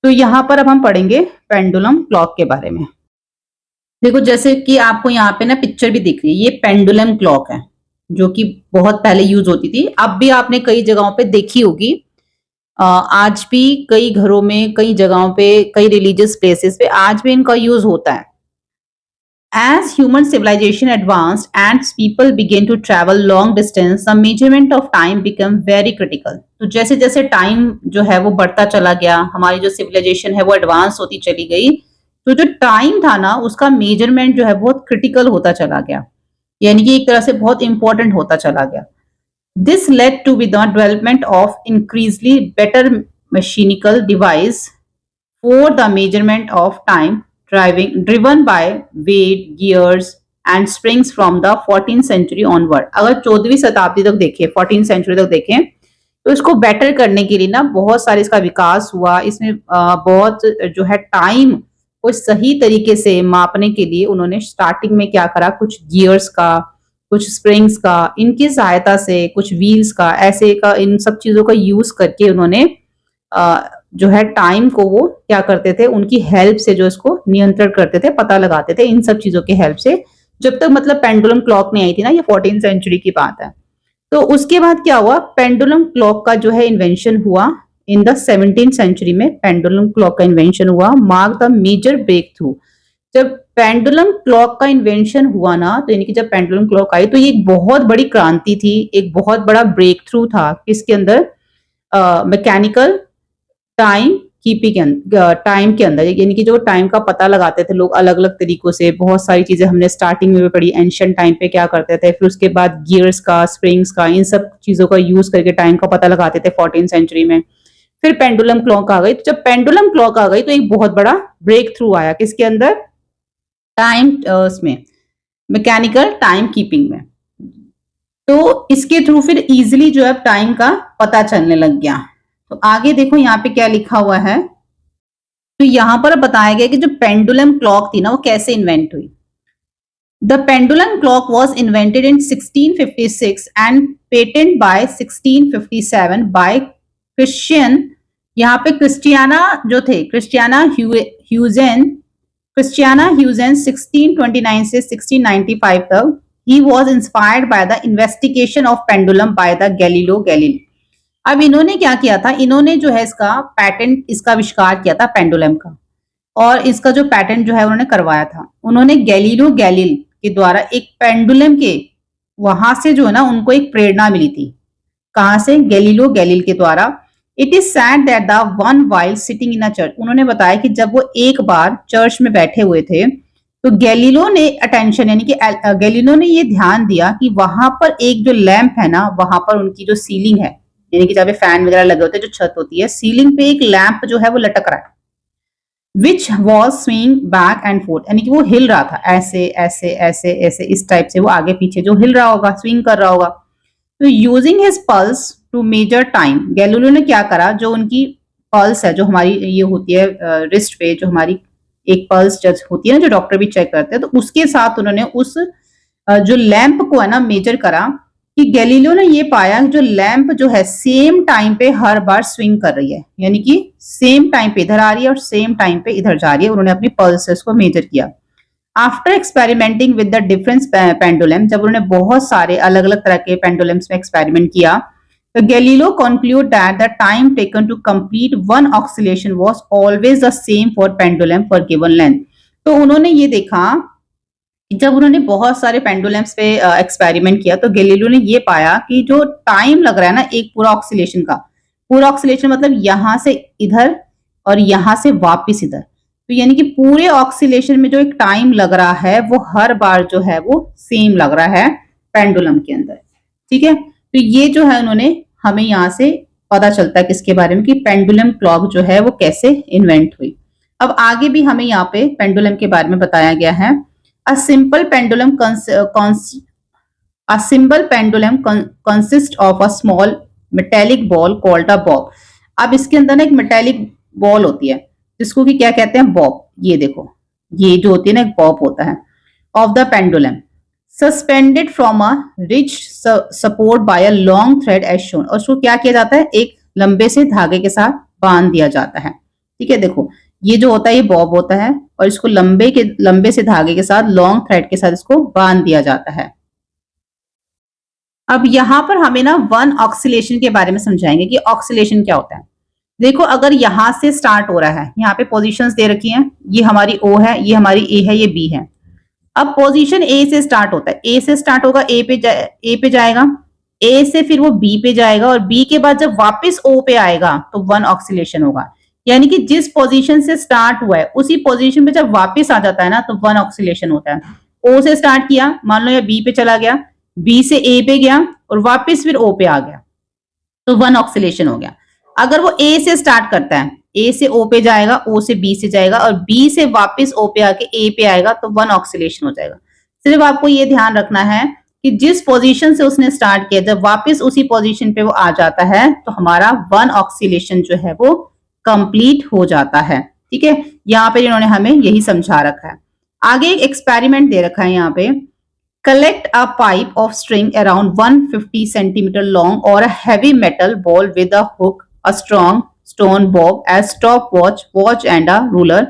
Speaker 1: तो यहाँ पर अब हम पढ़ेंगे पेंडुलम क्लॉक के बारे में। देखो, जैसे कि आपको यहाँ पे ना पिक्चर भी दिख रही है, ये पेंडुलम क्लॉक है जो कि बहुत पहले यूज होती थी, अब भी आपने कई जगहों पे देखी होगी। आज भी कई घरों में, कई जगहों पे, कई रिलीजियस प्लेसेस पे आज भी इनका यूज होता है। As human civilization advanced and people began to travel long distance, the measurement of time became very critical. तो जैसे जैसे टाइम जो है वो बढ़ता चला गया, हमारी जो सिविलाइजेशन है वो एडवांस होती चली गई, तो जो टाइम था ना उसका मेजरमेंट जो है बहुत क्रिटिकल होता चला गया, यानी कि एक तरह से बहुत इंपॉर्टेंट होता चला गया। This led to the development of increasingly better mechanical device for the measurement of time, driven by weight, gears and springs from the 14th century onward. अगर 14वीं शताब्दी तक देखें, 14th century तक देखें, तो इसको बेटर करने के लिए ना बहुत सारे इसका विकास हुआ। इसमें बहुत जो है टाइम को सही तरीके से मापने के लिए उन्होंने स्टार्टिंग में क्या करा, कुछ गियर्स का, कुछ स्प्रिंग्स का, इनकी सहायता से, कुछ व्हील्स का, ऐसे का, इन सब चीजों का यूज करके उन्होंने जो है टाइम को वो क्या करते थे, उनकी हेल्प से जो इसको नियंत्रण करते थे, पता लगाते थे इन सब चीजों की हेल्प से। जब तक मतलब पेंडुलम क्लॉक नहीं आई थी ना, ये 14th सेंचुरी की बात है। तो उसके बाद क्या हुआ, पेंडुलम क्लॉक का जो है इन्वेंशन हुआ इन द 17th सेंचुरी में। पेंडुलम क्लॉक का इन्वेंशन हुआ, mark the major breakthrough. जब पेंडुलम क्लॉक का इन्वेंशन हुआ ना, तो यानी कि जब पेंडुलम क्लॉक आई तो ये एक बहुत बड़ी क्रांति थी, एक बहुत बड़ा ब्रेक थ्रू था किसके अंदर, मैकेनिकल टाइम टाइम के अंदर, यानी कि जो टाइम का पता लगाते थे लोग अलग अलग तरीकों से। बहुत सारी चीजें हमने स्टार्टिंग में भी पढ़ी, एंशिएंट टाइम पे क्या करते थे, फिर उसके बाद गियर्स का, स्प्रिंग्स का, इन सब चीजों का यूज करके टाइम का पता लगाते थे 14th सेंचुरी में। फिर पेंडुलम क्लॉक आ गई। तो जब पेंडुलम क्लॉक आ गई तो एक बहुत बड़ा ब्रेक थ्रू आया किसके अंदर, टाइम उसमें, मैकेनिकल टाइम कीपिंग में। तो इसके थ्रू फिर इजिली जो है टाइम का पता चलने लग गया। तो आगे देखो यहाँ पे क्या लिखा हुआ है, तो यहाँ पर बताया गया कि जो पेंडुलम क्लॉक थी ना वो कैसे इन्वेंट हुई। The pendulum clock was invented in 1656 and patented by 1657 by Christian, यहाँ पे क्रिस्टियाना जो थे क्रिस्टियाना ह्यूजेन 1629 से 1695 तक। He was inspired by the investigation of pendulum by the Galileo Galilei. अब इन्होंने क्या किया था, इन्होंने जो है इसका पैटेंट, इसका आविष्कार किया था पेंडुलम का, और इसका जो पैटेंट जो है उन्होंने करवाया था। उन्होंने गैलीलियो गैलीली के द्वारा एक पेंडुलम के, वहां से जो है ना उनको एक प्रेरणा मिली थी। कहां से? गैलीलियो गैलीली के द्वारा। It is sad that the one while sitting in a church, उन्होंने बताया कि जब वो एक बार चर्च में बैठे हुए थे तो गैलीलियो ने अटेंशन, यानी कि गैलीलियो ने ये ध्यान दिया कि वहां पर एक जो लैंप है ना, वहां पर उनकी जो सीलिंग है, यानी कि जब फैन वगैरह लगे होते हैं, जो छत होती है, सीलिंग पे एक लैंप जो है वो लटक रहा है, which was swing back and fourth, यानी कि वो हिल रहा था, ऐसे ऐसे ऐसे ऐसे, इस टाइप से वो आगे पीछे जो हिल रहा होगा, स्विंग कर रहा होगा। तो using his pulse to measure time, Galileo ने क्या करा, जो उनकी पल्स है, जो हमारी ये होती है रिस्ट पे, जो हमारी एक पल्स जज होती है ना, जो डॉक्टर भी चेक करते हैं, तो उसके साथ उन्होंने उस जो लैंप को है ना मेजर करा, कि गैलीलियो ने ये पाया जो लैंप जो है सेम टाइम पे हर बार स्विंग कर रही है, यानी कि सेम टाइम पे इधर आ रही है और सेम टाइम पे इधर जा रही है। उन्होंने अपनी पल्सेस को मेजर किया। After experimenting with the different pendulum, जब उन्होंने बहुत सारे अलग अलग तरह के पेंडुलम्स में एक्सपेरिमेंट किया, तो Galileo concluded that the time taken to complete one oscillation was always the same for pendulum for given length. तो उन्होंने ये देखा, जब उन्होंने बहुत सारे पेंडुलम्स पे एक्सपेरिमेंट किया, तो गैलीलियो ने ये पाया कि जो टाइम लग रहा है ना एक पूरा ऑक्सीलेशन का, पूरा ऑक्सीलेशन मतलब यहां से इधर और यहां से वापस इधर, तो यानी कि पूरे ऑक्सीलेशन में जो एक टाइम लग रहा है वो हर बार जो है वो सेम लग रहा है पेंडुलम के अंदर। ठीक है, तो ये जो है उन्होंने हमें यहाँ से पता चलता है किसके बारे में, कि पेंडुलम क्लॉक जो है वो कैसे इन्वेंट हुई। अब आगे भी हमें यहाँ पे पेंडुलम के बारे में बताया गया है। A simple pendulum consists of a small metallic ball called a bob. अब इसके अंदर ना एक मेटेलिक बॉल होती है जिसको कि क्या कहते हैं, बॉब। ये देखो, ये जो होती है ना एक बॉब होता है of the pendulum, suspended from a rigid support by a long thread as shown. और उसको क्या किया जाता है, एक लंबे से धागे के साथ बांध दिया जाता है। ठीक है, देखो ये जो होता है ये बॉब होता है, और इसको लंबे से धागे के साथ, लॉन्ग थ्रेड के साथ इसको बांध दिया जाता है। अब यहाँ पर हमें ना वन ऑक्सीलेशन के बारे में समझाएंगे कि ऑक्सीलेशन क्या होता है। देखो, अगर यहां से स्टार्ट हो रहा है, यहाँ पे पोजीशंस दे रखी हैं, ये हमारी ओ है, ये हमारी ए है, ये बी है। अब पोजीशन ए से स्टार्ट होता है, ए से स्टार्ट होगा, ए पे जाएगा, ए से फिर वो बी पे जाएगा, और बी के बाद जब वापस ओ पे आएगा तो वन ऑक्सीलेशन होगा। यानी कि जिस पोजीशन से स्टार्ट हुआ है उसी पोजीशन पे जब वापस आ जाता है ना तो वन ऑक्सीलेशन होता है। ओ से स्टार्ट किया, मान लो या बी पे चला गया, बी से ए पे गया और वापस फिर ओ पे आ गया, तो वन ऑक्सीलेशन हो गया। अगर वो ए से स्टार्ट करता है, ए से ओ पे जाएगा, ओ से बी से जाएगा, और बी से वापस ओ पे आके ए पे आएगा, तो वन ऑक्सीलेशन हो जाएगा। सिर्फ आपको ये ध्यान रखना है कि जिस पोजीशन से उसने स्टार्ट किया, जब वापस उसी पोजीशन पे वो आ जाता है तो हमारा वन ऑक्सीलेशन जो है वो कंप्लीट हो जाता है। ठीक है, यहाँ पे इन्होंने हमें यही समझा रखा है। आगे एक एक्सपेरिमेंट दे रखा है यहाँ पे, collect a pipe of string around 150 centimetre long और a heavy metal ball with a hook, a strong stone bob as stop watch and a ruler.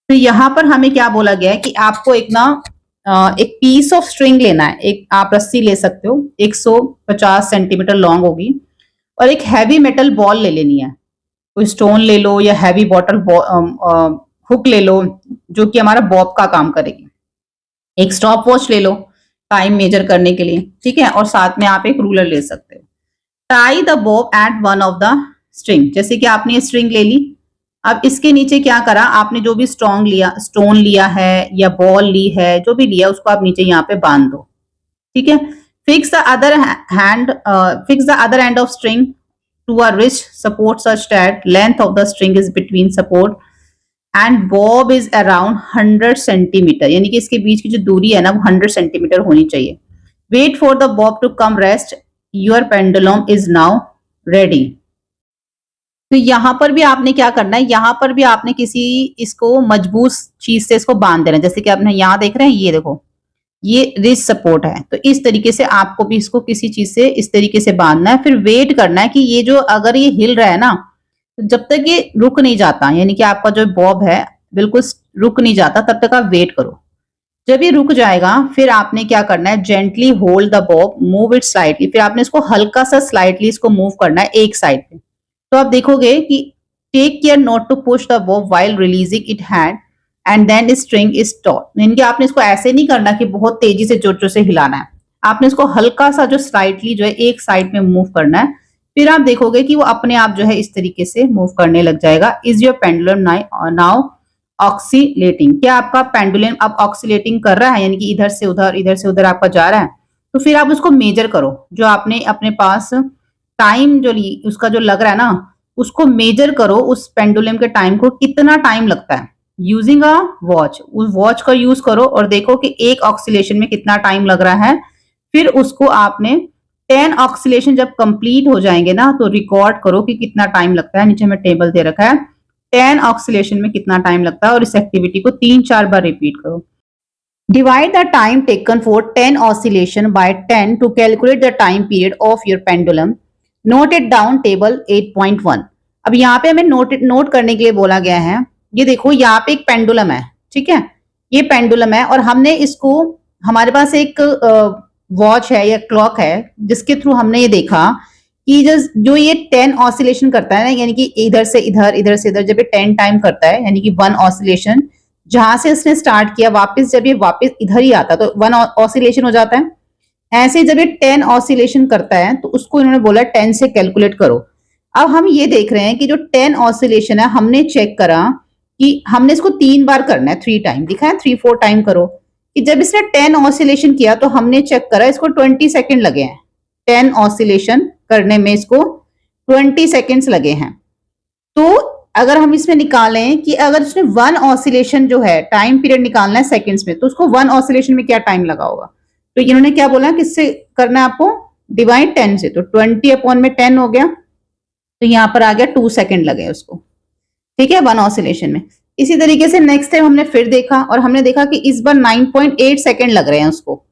Speaker 1: तो यहाँ पर हमें क्या बोला गया है कि आपको एक ना एक पीस ऑफ स्ट्रिंग लेना है, एक आप रस्सी ले सकते हो, 150 सेंटीमीटर लॉन्ग होगी, और एक हैवी मेटल बॉल ले लेनी है, कोई स्टोन ले लो या हैवी बॉटल हुक ले लो जो कि हमारा बॉब का काम करेगी। एक स्टॉप वॉच ले लो टाइम मेजर करने के लिए। ठीक है, और साथ में आप एक रूलर ले सकते हो। Tie the bob at one of the string, जैसे कि आपने स्ट्रिंग ले ली, अब इसके नीचे क्या करा, आपने जो भी स्टोन लिया है या बॉल ली है, जो भी लिया उसको आप नीचे यहाँ पे बांध दो। ठीक है, fix the other end of string to a wrist support such that length of the string is between support and bob is around 100 centimetre, यानी कि इसके बीच की जो दूरी है ना वो 100 सेंटीमीटर होनी चाहिए। Wait for the bob to come rest, your pendulum is now ready। तो यहाँ पर भी आपने क्या करना है, यहाँ पर भी आपने किसी इसको मजबूत चीज से इसको बांध देना है। जैसे कि आपने यहाँ देख रहे हैं, ये देखो, ये रिस्ट सपोर्ट है। तो इस तरीके से आपको भी इसको किसी चीज से इस तरीके से बांधना है, फिर वेट करना है कि ये जो अगर ये हिल रहा है ना, तो जब तक ये रुक नहीं जाता, यानी कि आपका जो बॉब है बिल्कुल रुक नहीं जाता, तब तक आप वेट करो। जब ये रुक जाएगा फिर आपने क्या करना है, gently hold the Bob, move it slightly. फिर आपने इसको हल्का सा स्लाइटली इसको मूव करना है एक साइड पे। तो आप देखोगे कि take care not to push the bob while releasing it hand and then string is taut. यानी कि आपने इसको ऐसे नहीं करना कि बहुत तेजी से जोर जोर से हिलाना है, आपने इसको हल्का सा जो स्लाइटली जो है एक साइड में मूव करना है। फिर आप देखोगे कि वो अपने आप जो है इस तरीके से मूव करने लग जाएगा। Is your pendulum now oscillating? क्या आपका पेंडुलम अब ऑक्सीलेटिंग कर रहा है, यानी कि इधर से उधर आपका जा रहा है? तो फिर आप उसको मेजर करो, जो आपने अपने पास टाइम जो उसका जो लग रहा है ना, उसको मेजर करो, उस पेंडुलम के टाइम को कितना टाइम लगता है यूजिंग अ वॉच। उस वॉच का यूज करो और देखो कि एक ऑक्सीलेशन में कितना टाइम लग रहा है। फिर उसको आपने 10 ऑक्सीलेशन जब कंप्लीट हो जाएंगे ना, तो रिकॉर्ड करो कि कितना टाइम लगता है। नीचे में टेबल दे रखा है 10 ऑक्सीलेशन में कितना टाइम लगता है, और इस एक्टिविटी को 3-4 बार रिपीट करो। Divide the time taken for 10 oscillation by 10 to calculate the time period of your pendulum. Note it down table 8.1. अब यहाँ पे हमें नोट करने के लिए बोला गया है। ये देखो, यहाँ पे एक पेंडुलम है, ठीक है, ये पेंडुलम है, और हमने इसको, हमारे पास एक वॉच है या क्लॉक है, जिसके थ्रू हमने ये देखा कि जो ये 10 ऑसिलेशन करता है ना, यानी कि इधर से इधर जब ये 10 टाइम करता है, यानी कि 1 ऑसिलेशन जहां से इसने स्टार्ट किया, वापस जब ये वापस इधर ही आता तो 1 ऑसिलेशन हो जाता है। ऐसे जब ये 10 ऑसिलेशन करता है तो उसको इन्होंने बोला 10 से कैलकुलेट करो। अब हम ये देख रहे हैं कि जो 10 ऑसिलेशन है, हमने चेक करा कि हमने इसको 3 बार करना है, 3 टाइम दिखा है, 3-4 टाइम करो। कि जब इसने 10 ऑसिलेशन किया तो हमने चेक करा इसको 20 सेकेंड लगे हैं। 10 ऑसिलेशन करने में इसको 20 सेकेंड्स लगे हैं। तो अगर हम इसमें निकालें कि अगर उसने 1 ऑसिलेशन जो है टाइम पीरियड निकालना है सेकंड्स में, तो उसको 1 ऑसिलेशन में क्या टाइम लगा होगा? तो इन्होंने क्या बोला, किससे करना है आपको, डिवाइड 10 से। तो 20/10 हो गया, तो यहाँ पर आ गया 2 सेकेंड लगे उसको, ठीक है, 1 ऑसिलेशन में। इसी तरीके से नेक्स्ट टाइम हमने फिर देखा और हमने देखा कि इस बार 9.8 सेकेंड लग रहे हैं उसको।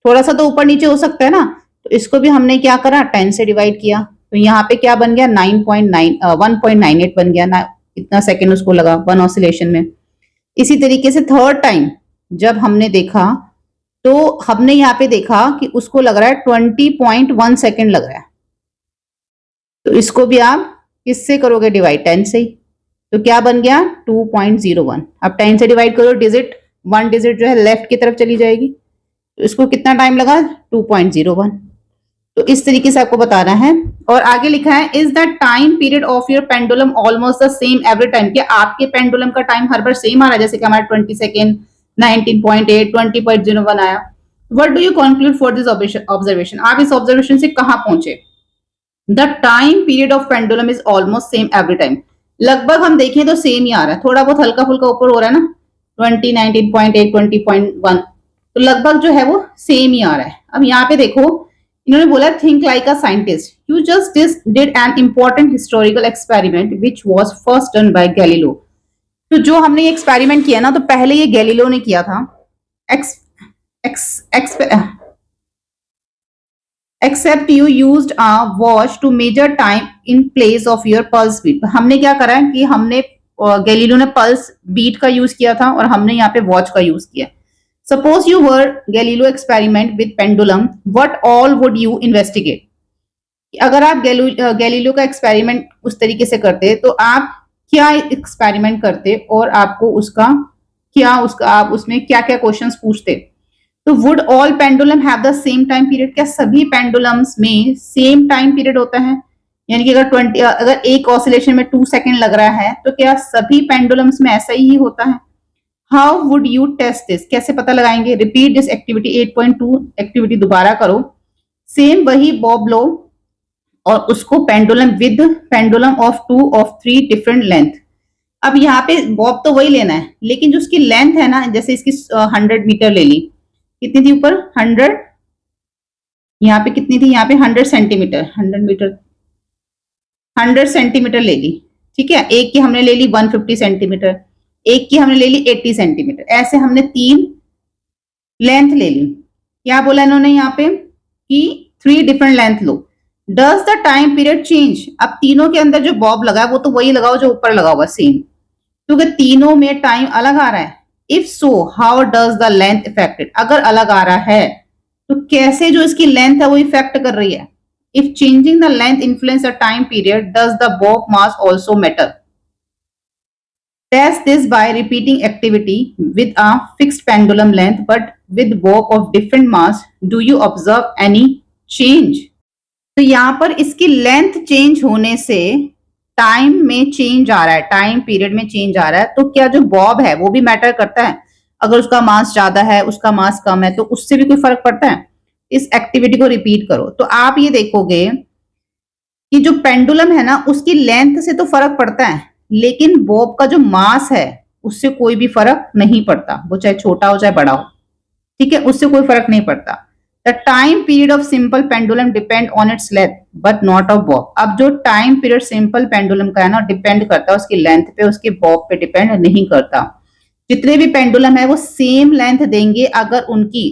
Speaker 1: थोड़ा सा तो ऊपर नीचे हो सकता है ना, तो इसको भी हमने क्या करा, 10 से डिवाइड किया। तो यहाँ पे क्या बन गया, 1.98 बन गया ना, इतना सेकेंड उसको लगा 1 ऑसिलेशन में। इसी तरीके से थर्ड टाइम जब हमने देखा तो हमने यहाँ पे देखा कि उसको लग रहा है 20.1 सेकेंड लग रहा है। तो इसको भी आप किससे करोगे, डिवाइड 10 से ही। तो क्या बन गया, 2.01। अब 10 से डिवाइड करो, डिजिट 1 डिजिट जो है लेफ्ट की तरफ चली जाएगी। तो इसको कितना टाइम लगा, 2.01। तो इस तरीके से आपको बताना है। और आगे लिखा है, is the time period of your pendulum almost the same every time? क्या आपके पेंडुलम का टाइम हर बार सेम आ रहा है? जैसे कि हमारा 20 सेकेंड, 19.8, 20.01 आया। What do you conclude for this observation? आप इस ऑब्जर्वेशन से कहां पहुंचे? The time period of pendulum is almost same every time. लगभग हम देखें तो सेम ही आ रहा है, थोड़ा बहुत हल्का फुल्का ऊपर हो रहा है ना, 20, 19.8, 20.1, तो लगभग जो है वो सेम ही आ रहा है। अब यहाँ पे देखो, इन्होंने बोला, think like a scientist, you just did an important historical experiment which was first done by Galileo. तो जो हमने ये एक्सपेरिमेंट किया ना, तो पहले ये गैलीलियो ने किया था। Except you used a watch to measure time in place of your pulse beat. हमने क्या करा है कि हमने गैलीलियो ने पल्स बीट का यूज किया था और हमने यहाँ पे वॉच का यूज किया। Suppose you were Galileo experiment with pendulum, what all would you investigate? अगर आप गैलीलियो का एक्सपेरिमेंट उस तरीके से करते तो आप क्या एक्सपेरिमेंट करते और आपको आप उसमें क्या क्या क्वेश्चंस पूछते? तो would all pendulum have the same time period? क्या सभी पेंडुलम्स में सेम टाइम पीरियड होता है? यानी कि अगर एक ऑसिलेशन में 2 सेकेंड लग रहा है तो क्या सभी पेंडुलम्स में ऐसा ही होता है? How would you test this? कैसे पता लगाएंगे? रिपीट दिस एक्टिविटी 8.2, एक्टिविटी दोबारा करो, सेम वही बॉब लो और उसको pendulum of 2 of 3 different length. अब यहाँ पे बॉब तो वही लेना है, लेकिन जो उसकी लेंथ है ना, जैसे इसकी 100 मीटर ले ली, कितनी थी ऊपर 100, यहाँ पे कितनी थी, यहाँ पे 100 सेंटीमीटर, 100 सेंटीमीटर ले ली, ठीक है, एक की हमने ले ली 150 सेंटीमीटर, एक की हमने ले ली 80 सेंटीमीटर, ऐसे हमने 3 लेंथ ले ली। क्या बोला इन्होंने यहाँ पे कि 3 different length low. Does the time period change? अब तीनों के अंदर जो बॉब लगा है वो तो वही लगाओ जो ऊपर लगा हुआ सेम, क्योंकि तीनों में टाइम अलग आ रहा है। If so how does the length affected? अगर अलग आ रहा है तो कैसे जो इसकी लेंथ है वो इफेक्ट कर रही है। If changing the length influence the time period does the Bob mass also matter? Test this by repeating activity with a fixed pendulum length but with bob of different mass. Do you observe any change? तो यहाँ पर इसकी length change होने से time में change आ रहा है, time period में चेंज आ रहा है। तो क्या जो बॉब है वो भी मैटर करता है? अगर उसका मास ज्यादा है, उसका मास कम है, तो उससे भी कोई फर्क पड़ता है? इस एक्टिविटी को रिपीट करो तो आप ये देखोगे कि जो पेंडुलम है ना उसकी लेंथ से तो फर्क पड़ता है, लेकिन बॉब का जो मास है उससे कोई भी फर्क नहीं पड़ता, वो चाहे छोटा हो चाहे बड़ा हो। ठीक है, उससे कोई फर्क नहीं पड़ता। The time period of simple pendulum depend on its length but not of Bob. अब जो टाइम पीरियड सिंपल पेंडुलम का है ना डिपेंड करता है उसकी लेंथ पे, उसके बॉब पे डिपेंड नहीं करता। जितने भी पेंडुलम है वो सेम लेंथ देंगे अगर उनकी,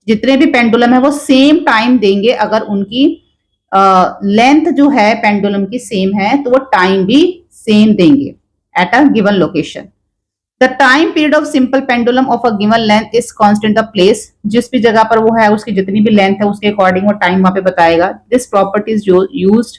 Speaker 1: जितने भी पेंडुलम है वो सेम टाइम देंगे अगर उनकी लेंथ जो है पेंडुलम की सेम है, तो वो टाइम भी सेम देंगे at a given location. The time period of simple pendulum of a given length is constant the place. जिस भी जगह पर वो है उसकी जितनी भी लेंथ है उसके अकॉर्डिंग वो टाइम वहां पे बताएगा। This property is used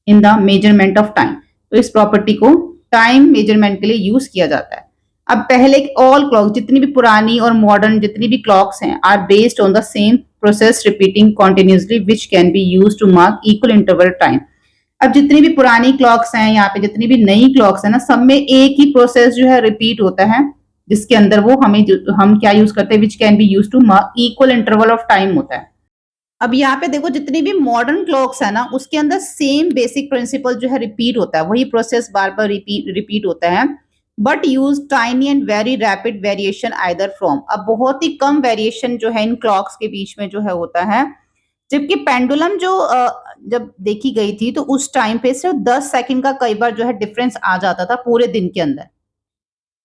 Speaker 1: in the measurement of time. तो इस प्रॉपर्टी को टाइम मेजरमेंट के लिए यूज किया जाता है। अब पहले ऑल क्लॉक, जितनी भी पुरानी और मॉडर्न जितनी भी क्लॉक्स हैं, are based on the same process repeating continuously which can be use to mark equal interval time. अब जितनी भी पुरानी क्लॉक्स हैं, यहाँ पे जितनी भी नई क्लॉक्स हैं ना, सब में एक ही प्रोसेस जो है रिपीट होता है, जिसके अंदर वो हम क्या यूज करते हैं, which can be use to mark equal interval of time होता है। अब यहाँ पे देखो जितनी भी मॉडर्न क्लॉक्स है ना उसके अंदर सेम बेसिक प्रिंसिपल जो है रिपीट होता है, वही प्रोसेस बार बार रिपीट होता है, but use tiny and very rapid variation either from. अब बहुत ही कम वेरिएशन जो है इन क्लॉक्स के बीच में जो है होता है, जबकि पेंडुलम जो जब देखी गई थी तो उस टाइम पे सिर्फ 10 सेकंड का कई बार जो है डिफरेंस आ जाता था पूरे दिन के अंदर।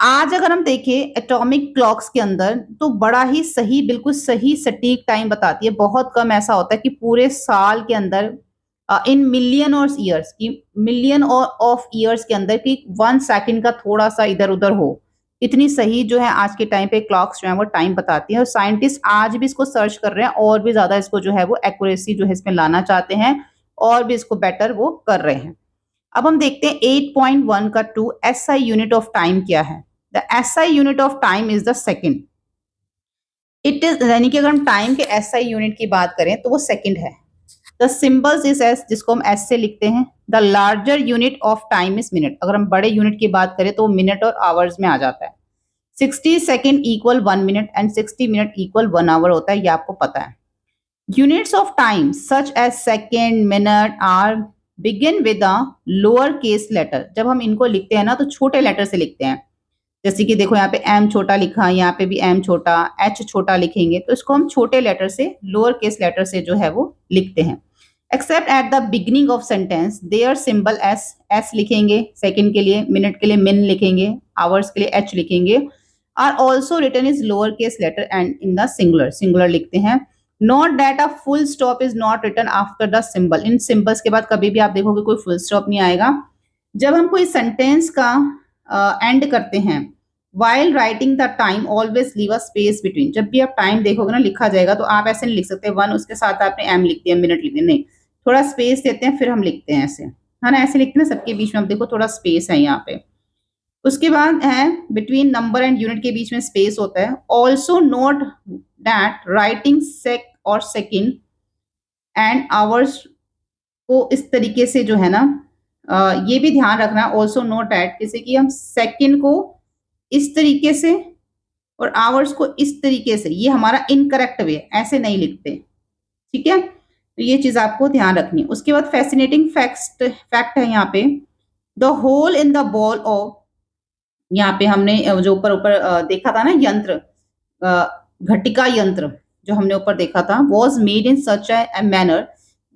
Speaker 1: आज अगर हम देखें एटॉमिक क्लॉक्स के अंदर तो बड़ा ही सही, बिल्कुल सही सटीक टाइम बताती है। बहुत कम ऐसा होता है कि पूरे साल के अंदर इन मिलियन और ईयर्स की, मिलियन ऑफ ईयर्स के अंदर कि 1 सेकंड का थोड़ा सा इधर उधर हो। इतनी सही जो है आज के टाइम पे क्लॉक्स जो है वो टाइम बताती है, और साइंटिस्ट आज भी इसको सर्च कर रहे हैं और भी ज्यादा इसको जो है वो एक्यूरेसी जो है इसमें लाना चाहते हैं और भी इसको बेटर वो कर रहे हैं। अब हम देखते हैं 8.1 का 2 SI यूनिट ऑफ टाइम क्या है। The SI unit of time is the second. It is, यानी कि अगर हम टाइम के SI यूनिट की बात करें तो वो सेकेंड है। द सिंबल्स इज एस, जिसको हम एस से लिखते हैं। The larger unit of time is minute. अगर हम बड़े यूनिट की बात करें तो मिनट और आवर्स में आ जाता है। 60 second equal 1 minute and 60 minute equal 1 hour होता है, ये आपको पता है। Units of time such as second, minute are begin with a lower case letter. जब हम इनको लिखते हैं ना तो छोटे लेटर से लिखते हैं, जैसे कि देखो यहाँ पे m छोटा लिखा, यहाँ पे भी m छोटा, h छोटा लिखेंगे, तो इसको हम छोटे लेटर से, लोअर केस लेटर से जो है वो लिखते हैं। Except at the beginning of sentence their symbol S लिखेंगे सेकंड के लिए, मिनट के लिए मिन लिखेंगे, आवर्स के लिए h लिखेंगे, are also written is lower case letter and in the singular, singular लिखते हैं। Note that a full stop is not written after the symbol. इन सिंबल्स के बाद कभी भी आप देखोगे कोई फुल स्टॉप नहीं आएगा। जब हम कोई सेंटेंस का एंड करते हैं, while writing the time always leave a space between. जब भी आप टाइम देखोगे ना लिखा जाएगा तो आप ऐसे नहीं लिख सकते 1 उसके साथ आपने m लिख दिया, मिनट लिख दिया, नहीं, थोड़ा स्पेस देते हैं फिर हम लिखते हैं ऐसे, है ना, ऐसे लिखते हैं सबके बीच में। आप देखो थोड़ा स्पेस है यहाँ पे। उसके बाद है बिटवीन नंबर एंड यूनिट के बीच में स्पेस होता है। ऑल्सो नोट दैट राइटिंग सेक और सेकेंड एंड आवर्स को इस तरीके से जो है ना, ये भी ध्यान रखना। ऑल्सो नोट दैट, जैसे कि हम सेकेंड को इस तरीके से और आवर्स को इस तरीके से, ये हमारा इनकरेक्ट वे, ऐसे नहीं लिखते, ठीक है, तो ये चीज आपको ध्यान रखनी है। उसके बाद फैसिनेटिंग फैक्ट है यहाँ पे, the hole in the bowl of, यहाँ पे हमने जो ऊपर ऊपर देखा था ना यंत्र, घटिका यंत्र जो हमने ऊपर देखा था, was made in such a manner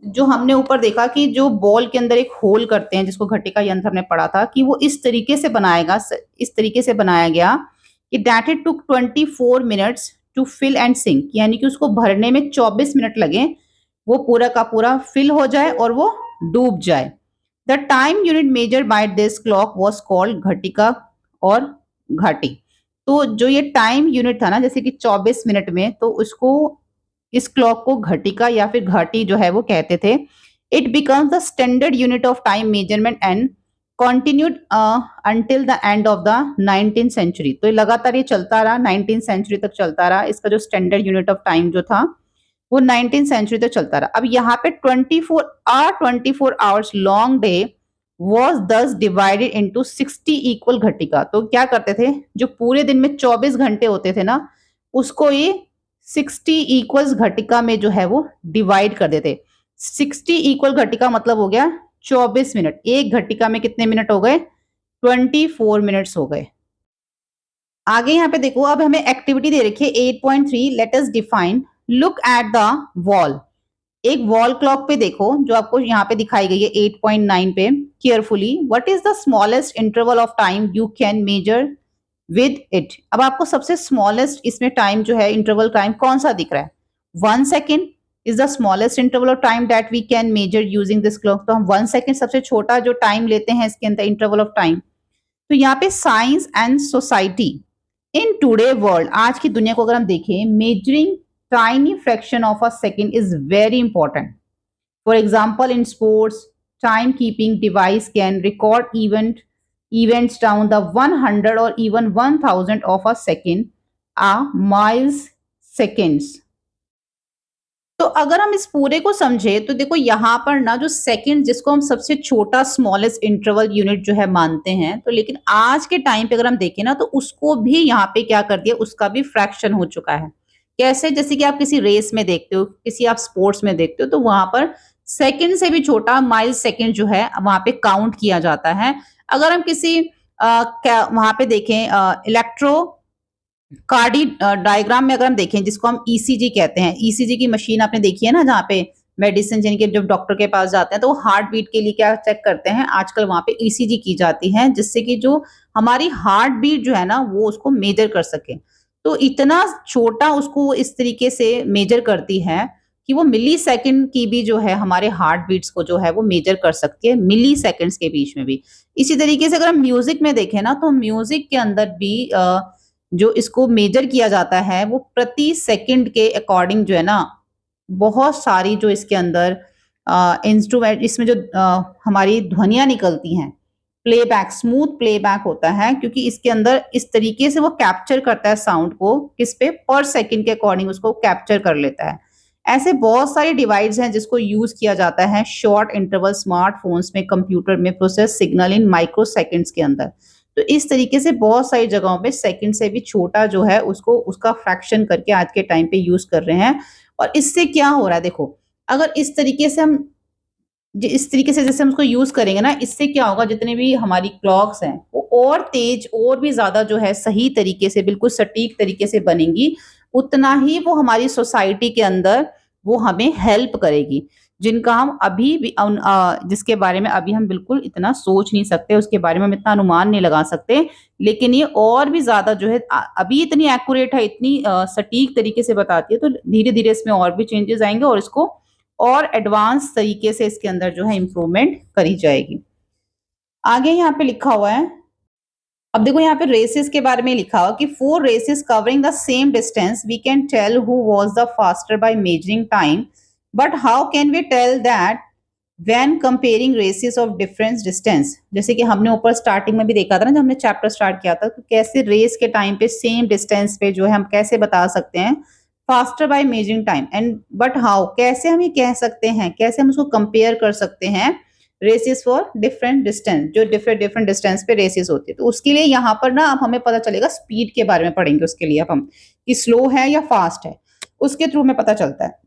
Speaker 1: जो हमने ऊपर देखा कि जो बॉल के अंदर एक होल करते हैं जिसको घटिका यंत्र हमने पढ़ा था कि वो इस तरीके से इस तरीके से बनाया गया कि that it took 24 minutes to fill and sink, यानी कि उसको भरने में 24 मिनट लगे, वो पूरा का पूरा फिल हो जाए और वो डूब जाए। The time unit measure by this clock was called घटिका और घाटी। तो जो ये टाइम यूनिट था ना, जैसे कि 24 मिनट में, तो उसको इस क्लॉक को घटिका या फिर घाटी जो है वो कहते थे। It becomes the standard unit of time measurement and continued until the end of the 19th century. तो लगातार ये चलता रहा, 19th सेंचुरी तक चलता रहा। इसका जो स्टैंडर्ड यूनिट ऑफ टाइम जो था वो 19th सेंचुरी तक चलता रहा। अब यहाँ पे 24 hours long day was thus divided into 60 equal ghatika. तो क्या करते थे, जो पूरे दिन में 24 घंटे होते थे ना, उसको ये 60 इक्वल्स घटिका में जो है वो डिवाइड कर देते। 60 इक्वल घटिका मतलब हो गया 24 मिनट। एक घटिका में कितने मिनट हो गए? 24 मिनट्स हो गए। आगे यहाँ पे देखो, अब हमें एक्टिविटी दे रखी है 8.3, let us define. Look at the wall. एक वॉल क्लॉक पे देखो जो आपको यहाँ पे दिखाई गई है 8.9 पे, carefully. What is the smallest interval of time you can measure with it. अब आपको सबसे स्मॉलेस्ट इसमें टाइम जो है, इंटरवल टाइम कौन सा दिख रहा है? 1 second is the smallest interval of time that we can measure using this clock. तो हम 1 सेकेंड सबसे छोटा जो टाइम लेते हैं इसके अंदर इंटरवल ऑफ टाइम। तो यहाँ पे science and society in today world, आज की दुनिया को अगर हम देखें, measuring tiny fraction of a second is very important. For example, in sports, timekeeping device can record events down the 100 or even 1000 of a second, a miles seconds. तो अगर हम इस पूरे को समझे तो देखो यहाँ पर ना, जो सेकंड जिसको हम सबसे छोटा स्मॉलेस्ट इंटरवल यूनिट जो है मानते हैं, तो लेकिन आज के टाइम पे अगर हम देखें ना, तो उसको भी यहाँ पे क्या कर दिया, उसका भी फ्रैक्शन हो चुका है। कैसे? जैसे कि आप किसी रेस में देखते हो, किसी आप स्पोर्ट्स में देखते हो, तो वहां पर सेकंड से भी छोटा माइल सेकंड जो है वहां पे काउंट किया जाता है। अगर हम किसी वहां पे देखें इलेक्ट्रो कार्डी डायग्राम में, अगर हम देखें जिसको हम ईसीजी कहते हैं, ईसीजी की मशीन आपने देखी है ना, जहाँ पे मेडिसिन जिनके जब डॉक्टर के पास जाते हैं तो वो हार्ट बीट के लिए क्या चेक करते हैं, आजकल वहां पे ईसीजी की जाती है, जिससे कि जो हमारी हार्ट बीट जो है ना वो उसको मेजर कर सके। तो इतना छोटा उसको इस तरीके से मेजर करती है कि वो मिली सेकेंड की भी जो है हमारे हार्ट बीट्स को जो है वो मेजर कर सकती है, मिली सेकेंड्स के बीच में भी। इसी तरीके से अगर हम म्यूजिक में देखें ना, तो म्यूजिक के अंदर भी जो इसको मेजर किया जाता है वो प्रति सेकंड के अकॉर्डिंग जो है ना, बहुत सारी जो इसके अंदर इंस्ट्रूमेंट, इसमें जो हमारी ध्वनियां निकलती हैं, प्लेबैक, स्मूथ प्लेबैक होता है, क्योंकि इसके अंदर इस तरीके से वो कैप्चर करता है साउंड को, किस पे, पर सेकंड के अकॉर्डिंग उसको कैप्चर कर लेता है। ऐसे बहुत सारे डिवाइस हैं जिसको यूज किया जाता है शॉर्ट इंटरवल स्मार्टफोन्स में, कंप्यूटर में, प्रोसेस सिग्नल इन माइक्रो सेकेंड्स के अंदर। तो इस तरीके से बहुत सारी जगहों पे सेकंड से भी छोटा जो है उसको, उसका फ्रैक्शन करके आज के टाइम पे यूज कर रहे हैं। और इससे क्या हो रहा है देखो, अगर इस तरीके से हम इस तरीके से जैसे हम उसको यूज करेंगे ना, इससे क्या होगा, जितने भी हमारी क्लॉक्स हैं वो और तेज, और भी ज्यादा जो है सही तरीके से, बिल्कुल सटीक तरीके से बनेंगी। उतना ही वो हमारी सोसाइटी के अंदर वो हमें हेल्प करेगी, जिनका हम अभी भी जिसके बारे में अभी हम बिल्कुल इतना सोच नहीं सकते, उसके बारे में हम इतना अनुमान नहीं लगा सकते। लेकिन ये और भी ज्यादा जो है अभी इतनी एक्यूरेट है, इतनी सटीक तरीके से बताती है। तो धीरे धीरे इसमें और भी चेंजेस आएंगे और इसको और एडवांस तरीके से इसके अंदर जो है इम्प्रूवमेंट करी जाएगी। आगे यहाँ पे लिखा हुआ है, अब देखो यहाँ पे रेसेस के बारे में लिखा हुआ कि 4 races covering the same distance, we can tell who was the faster by measuring time, but how can we tell that when comparing races of different distance. जैसे कि हमने ऊपर स्टार्टिंग में भी देखा था ना, जब हमने चैप्टर स्टार्ट किया था, तो कैसे रेस के टाइम पे सेम डिस्टेंस पे जो है हम कैसे बता सकते हैं faster by measuring time, and but how, कैसे हम ये कह सकते हैं, कैसे हम उसको कंपेयर कर सकते हैं रेसेस फॉर डिफरेंट डिस्टेंस, जो डिफरेंट डिस्टेंस पे रेसेस होती है। तो उसके लिए यहाँ पर ना अब हमें पता चलेगा, स्पीड के बारे में पढ़ेंगे उसके लिए अब हम, कि स्लो है या फास्ट है, उसके थ्रू हमें पता चलता है।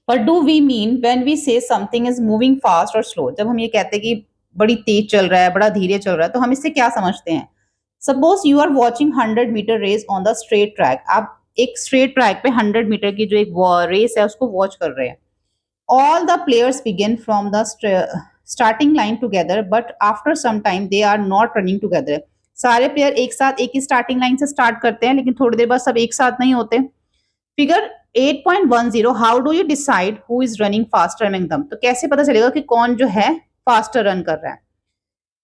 Speaker 1: पर do we mean when we say something is moving fast और स्लो, जब हम ये कहते हैं कि बड़ी तेज चल रहा है, बड़ा धीरे चल रहा है, तो हम इससे क्या समझते हैं? Suppose you are watching 100 metre race on the straight track, आप एक स्ट्रेट ट्रैक पे 100 मीटर की जो एक रेस है उसको वॉच कर रहे हैं। All the players begin from the starting line together, but after some time they are not running together. सारे प्लेयर एक साथ एक ही स्टार्टिंग लाइन से स्टार्ट करते हैं, लेकिन थोड़ी देर बाद सब एक साथ नहीं होते. Figure 8.10, how do you decide who is running faster among दम? तो कैसे पता चलेगा कि कौन जो है फास्टर रन कर रहा है?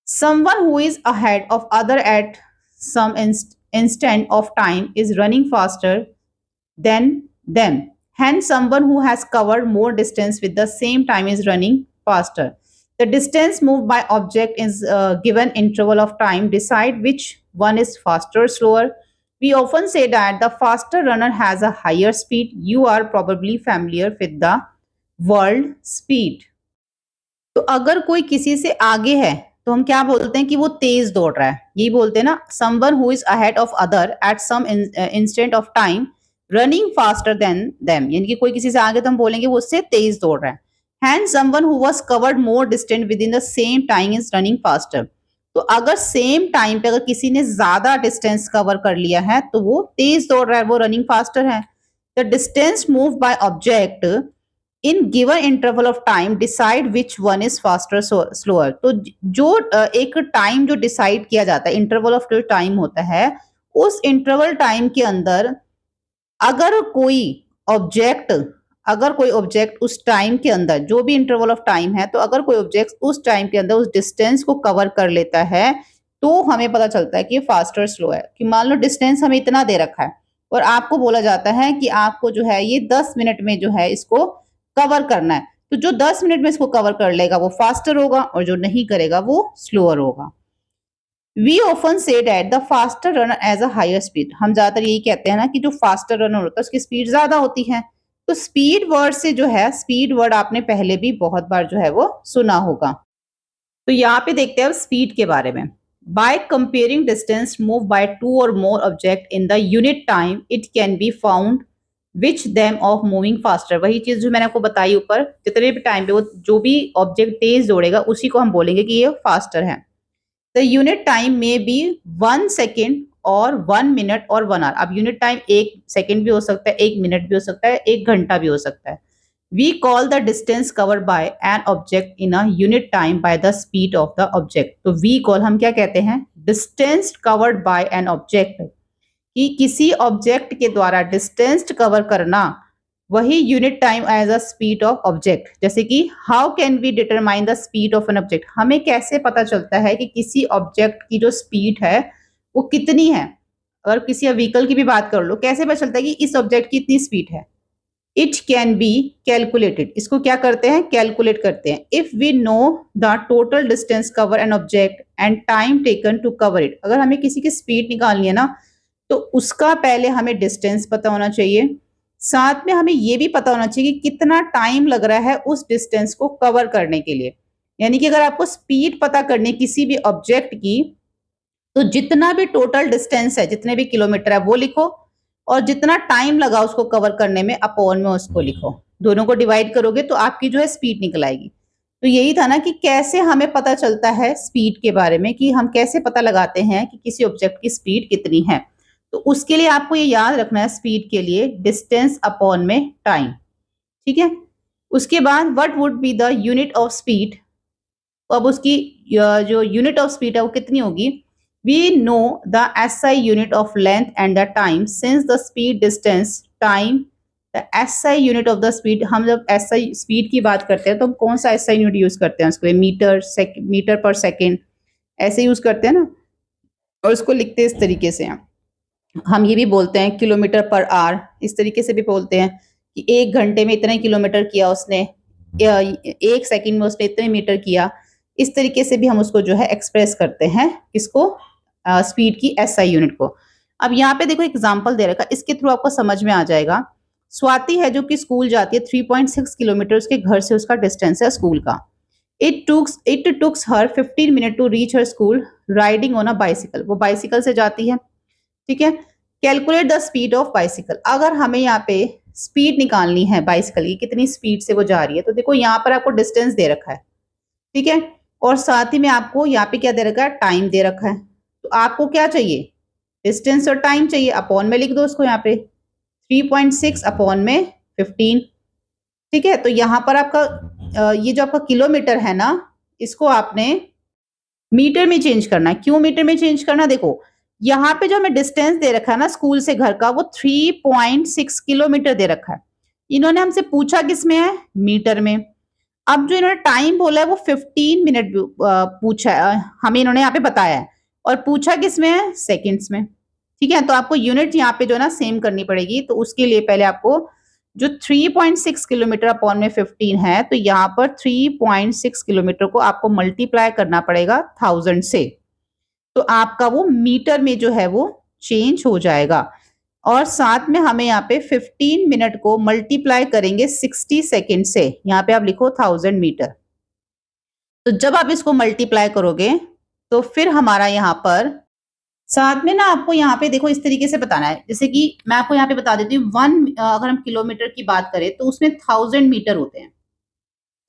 Speaker 1: Someone who is ahead of other at some instant of time is running faster than them. Hence, someone who has covered more distance with the same time is running faster. The distance moved by object is given interval of time. Decide which one is faster or slower. We often say that the faster runner has a higher speed. You are probably familiar with the world speed. तो अगर कोई किसी से आगे है तो हम क्या बोलते हैं कि वो तेज दौड़ रहा है, यही बोलते हैं ना. Someone who is ahead of other at some instant of time running faster than them, यानी कि कोई किसी से आगे तो हम बोलेंगे वो उससे तेज दौड़ रहा है. Hand someone who was covered more distant with in the same time is running faster. तो अगर सेम टाइम पे अगर किसी ने ज्यादा डिस्टेंस कवर कर लिया है तो वो तेज दौड़ रहा है, वो रनिंग फास्टर है. The distance move by object in given interval of time decide which one is faster slower. तो जो एक टाइम जो डिसाइड किया जाता है, इंटरवल ऑफ जो टाइम होता है, उस इंटरवल टाइम के अंदर अगर कोई ऑब्जेक्ट उस टाइम के अंदर, जो भी इंटरवल ऑफ टाइम है, तो अगर कोई ऑब्जेक्ट उस टाइम के अंदर उस डिस्टेंस को कवर कर लेता है तो हमें पता चलता है कि फास्टर स्लो है. कि मान लो डिस्टेंस हमें इतना दे रखा है और आपको बोला जाता है कि आपको जो है ये 10 मिनट में जो है इसको कवर करना है. तो जो 10 मिनट में इसको कवर कर लेगा वो फास्टर होगा और जो नहीं करेगा वो स्लोअर होगा. We often say that the faster runner has a higher speed. हम ज्यादातर यही कहते हैं ना कि जो फास्टर रनर होता है उसकी स्पीड ज्यादा होती है. तो स्पीड वर्ड से जो है, स्पीड वर्ड आपने पहले भी बहुत बार जो है वो सुना होगा. तो यहाँ पे देखते हैं स्पीड के बारे में. By comparing distance move by two और more object in the unit time it can be found which them of moving faster. वही चीज जो मैंने आपको बताई ऊपर, जितने भी टाइम पे वो जो भी ऑब्जेक्ट तेज दौड़ेगा उसी को हम बोलेंगे कि ये फास्टर है. द यूनिट टाइम में बी 1 सेकेंड और 1 मिनट और 1 आवर. अब यूनिट टाइम 1 सेकेंड भी हो सकता है, 1 मिनट भी हो सकता है, 1 घंटा भी हो सकता है. We call the distance covered by an object in a unit time by the speed of the object. तो वी कॉल हम क्या कहते हैं? Distance covered by an object, कि किसी ऑब्जेक्ट के द्वारा डिस्टेंस कवर करना, वही unit time as a speed of object. जैसे कि how can we determine the speed of an object? हमें कैसे पता चलता है कि किसी ऑब्जेक्ट की जो स्पीड है वो कितनी है? अगर किसी व्हीकल की भी बात कर लो, कैसे पता चलता है कि इस ऑब्जेक्ट की इतनी स्पीड है? It can be calculated. इसको क्या करते हैं? कैलकुलेट करते हैं. If we know the total distance cover an object and time taken to cover it. अगर हमें किसी की स्पीड निकालनी है ना, तो उसका पहले हमें डिस्टेंस पता होना चाहिए, साथ में हमें ये भी पता होना चाहिए कि कितना टाइम लग रहा है उस डिस्टेंस को कवर करने के लिए. यानी कि अगर आपको स्पीड पता करनी किसी भी ऑब्जेक्ट की, तो जितना भी टोटल डिस्टेंस है, जितने भी किलोमीटर है वो लिखो, और जितना टाइम लगा उसको कवर करने में अपॉन में उसको लिखो. दोनों को डिवाइड करोगे तो आपकी जो है स्पीड निकल आएगी. तो यही था ना कि कैसे हमें पता चलता है स्पीड के बारे में, कि हम कैसे पता लगाते हैं कि किसी ऑब्जेक्ट की स्पीड कितनी है. तो उसके लिए आपको ये याद रखना है, स्पीड के लिए डिस्टेंस अपॉन में टाइम. ठीक है. उसके बाद what would be the unit of speed. अब उसकी जो यूनिट ऑफ स्पीड है वो कितनी होगी? We know the SI unit of length and the time since the speed distance time. The SI unit of the speed, हम जब SI speed की बात करते हैं तो हम कौन सा एसआई यूनिट यूज करते हैं उसके लिए? मीटर पर सेकेंड ऐसे यूज करते हैं ना, और उसको लिखते हैं इस तरीके से. हम ये भी बोलते हैं किलोमीटर पर आवर, इस तरीके से भी बोलते हैं कि 1 घंटे में इतने किलोमीटर किया उसने, 1 सेकंड में उसने इतने मीटर किया. इस तरीके से भी हम उसको जो है एक्सप्रेस करते हैं, किसको? स्पीड की एसआई यूनिट को. अब यहाँ पे देखो एग्जांपल दे रखा, इसके थ्रू आपको समझ में आ जाएगा. स्वाति है जो कि स्कूल जाती है, 3.6 किलोमीटर उसके घर से उसका डिस्टेंस है स्कूल का. It takes her 15 minute to reach her school riding on a bicycle. वो बाइसिकल से जाती है. ठीक है. Calculate the speed of bicycle. अगर हमें यहाँ पे स्पीड निकालनी है बाइसिकल की, कितनी स्पीड से वो जा रही है, तो देखो यहाँ पर आपको डिस्टेंस दे रखा है. ठीक है. और साथ ही में आपको यहाँ पे क्या दे रखा है? टाइम दे रखा है. तो आपको क्या चाहिए? डिस्टेंस और टाइम चाहिए. अपॉन में लिख दो उसको यहाँ पे, 3.6 अपॉन में 15. ठीक है, तो यहाँ पर आपका ये जो आपका किलोमीटर है ना, इसको आपने मीटर में चेंज करना है। क्यों मीटर में चेंज करना? देखो, यहाँ पे जो हमें डिस्टेंस दे रखा है ना स्कूल से घर का, वो 3.6 किलोमीटर दे रखा है। इन्होंने हमसे पूछा किसमें है? मीटर में। अब जो इन्होंने टाइम बोला है वो 15 मिनट पूछा है, हमें इन्होंने यहाँ पे बताया है, और पूछा किसमें है? सेकंड्स में। ठीक है, तो आपको यूनिट यहाँ पे जो है ना सेम करनी पड़ेगी। तो उसके लिए पहले आपको जो 3.6 किलोमीटर अपॉन में 15 है, तो यहाँ पर 3.6 किलोमीटर को आपको मल्टीप्लाई करना पड़ेगा 1000 से, तो आपका वो मीटर में जो है वो चेंज हो जाएगा। और साथ में हमें यहाँ पे 15 मिनट को मल्टीप्लाई करेंगे 60 सेकेंड से, यहाँ पे आप लिखो 1000 मीटर। तो जब आप इसको मल्टीप्लाई करोगे तो फिर हमारा यहाँ पर साथ में ना आपको यहाँ पे देखो इस तरीके से बताना है, जैसे कि मैं आपको यहाँ पे बता देती हूँ, अगर हम किलोमीटर की बात करें तो उसमें 1000 मीटर होते हैं।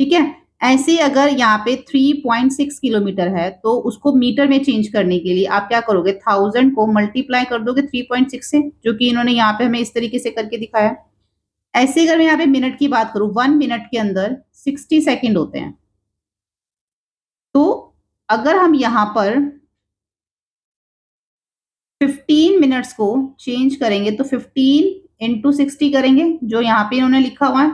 Speaker 1: ठीक है, ऐसे अगर यहाँ पे 3.6 किलोमीटर है तो उसको मीटर में चेंज करने के लिए आप क्या करोगे? 1000 को मल्टीप्लाई कर दोगे 3.6 से, जो कि इन्होंने यहाँ पे हमें इस तरीके से करके दिखाया है। ऐसे अगर मैं यहाँ पे मिनट की बात करूं, 1 मिनट के अंदर 60 सेकेंड होते हैं। तो अगर हम यहाँ पर 15 मिनट्स को चेंज करेंगे तो 15 इंटू 60 करेंगे, जो यहाँ पे इन्होंने लिखा हुआ है।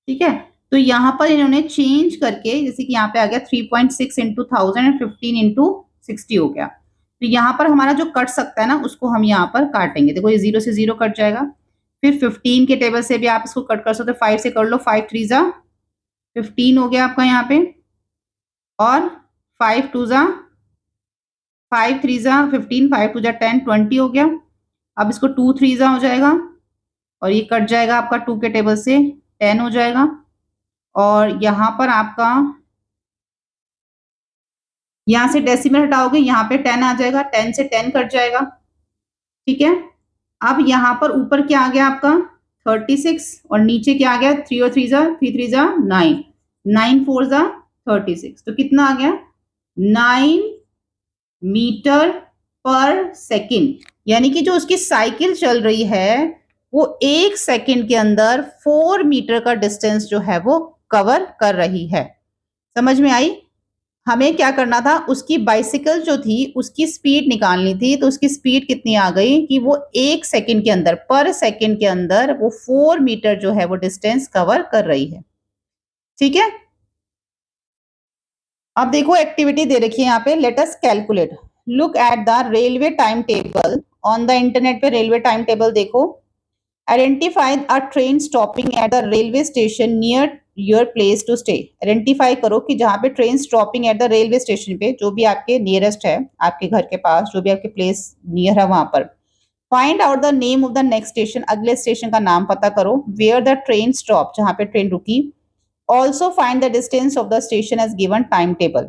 Speaker 1: ठीक है, तो यहाँ पर इन्होंने चेंज करके, जैसे कि यहाँ पे आ गया 3.6 इंटू 1000 एंड 15 इंटू 60 हो गया। तो यहाँ पर हमारा जो कट सकता है ना, उसको हम यहाँ पर काटेंगे। देखो ये 0 से 0 कट जाएगा। फिर 15 के टेबल से भी आप इसको कट कर सकते हो, 5 से कर लो, 5 3 जा 15 हो गया आपका यहाँ पे, और 5 2 जा 5 3 जा 15, 5 2 जा 10, 20 हो गया। अब इसको 2 3 जा हो जाएगा, और ये कट जाएगा आपका 2 के टेबल से, 10 हो जाएगा। और यहाँ पर आपका, यहाँ से डेसिमल हटाओगे, यहाँ पे 10 आ जाएगा, 10 से 10 कट जाएगा। ठीक है, अब यहाँ पर ऊपर क्या आ गया आपका? 36, और नीचे क्या आ गया? 3 और 3 जा 3 3 जा 9, 9 4 जा 36, तो कितना आ गया? 9 मीटर पर सेकेंड। यानी कि जो उसकी साइकिल चल रही है वो 1 सेकेंड के अंदर 4 मीटर का डिस्टेंस जो है वो कवर कर रही है। समझ में आई? हमें क्या करना था? उसकी बाइसिकल जो थी उसकी स्पीड निकालनी थी। तो उसकी स्पीड कितनी आ गई कि वो 1 सेकेंड के अंदर, पर सेकेंड के अंदर वो 4 मीटर जो है वो डिस्टेंस कवर कर रही है। ठीक है, अब देखो एक्टिविटी दे रखी है यहाँ पे, let us calculate. Look at the railway time table on the internet पे रेलवे टाइम टेबल देखो। Identify a train stopping at the railway station near your place to stay. Identify करो कि जहाँ पे train stopping at the railway station पे, जो भी आपके नियरेस्ट है, आपके घर के पास जो भी आपके प्लेस नियर है वहां पर। Find out the name of the next station, अगले स्टेशन का नाम पता करो। वेयर द ट्रेन स्टॉप, जहाँ पे ट्रेन रुकी। Also find the distance of the station as given timetable.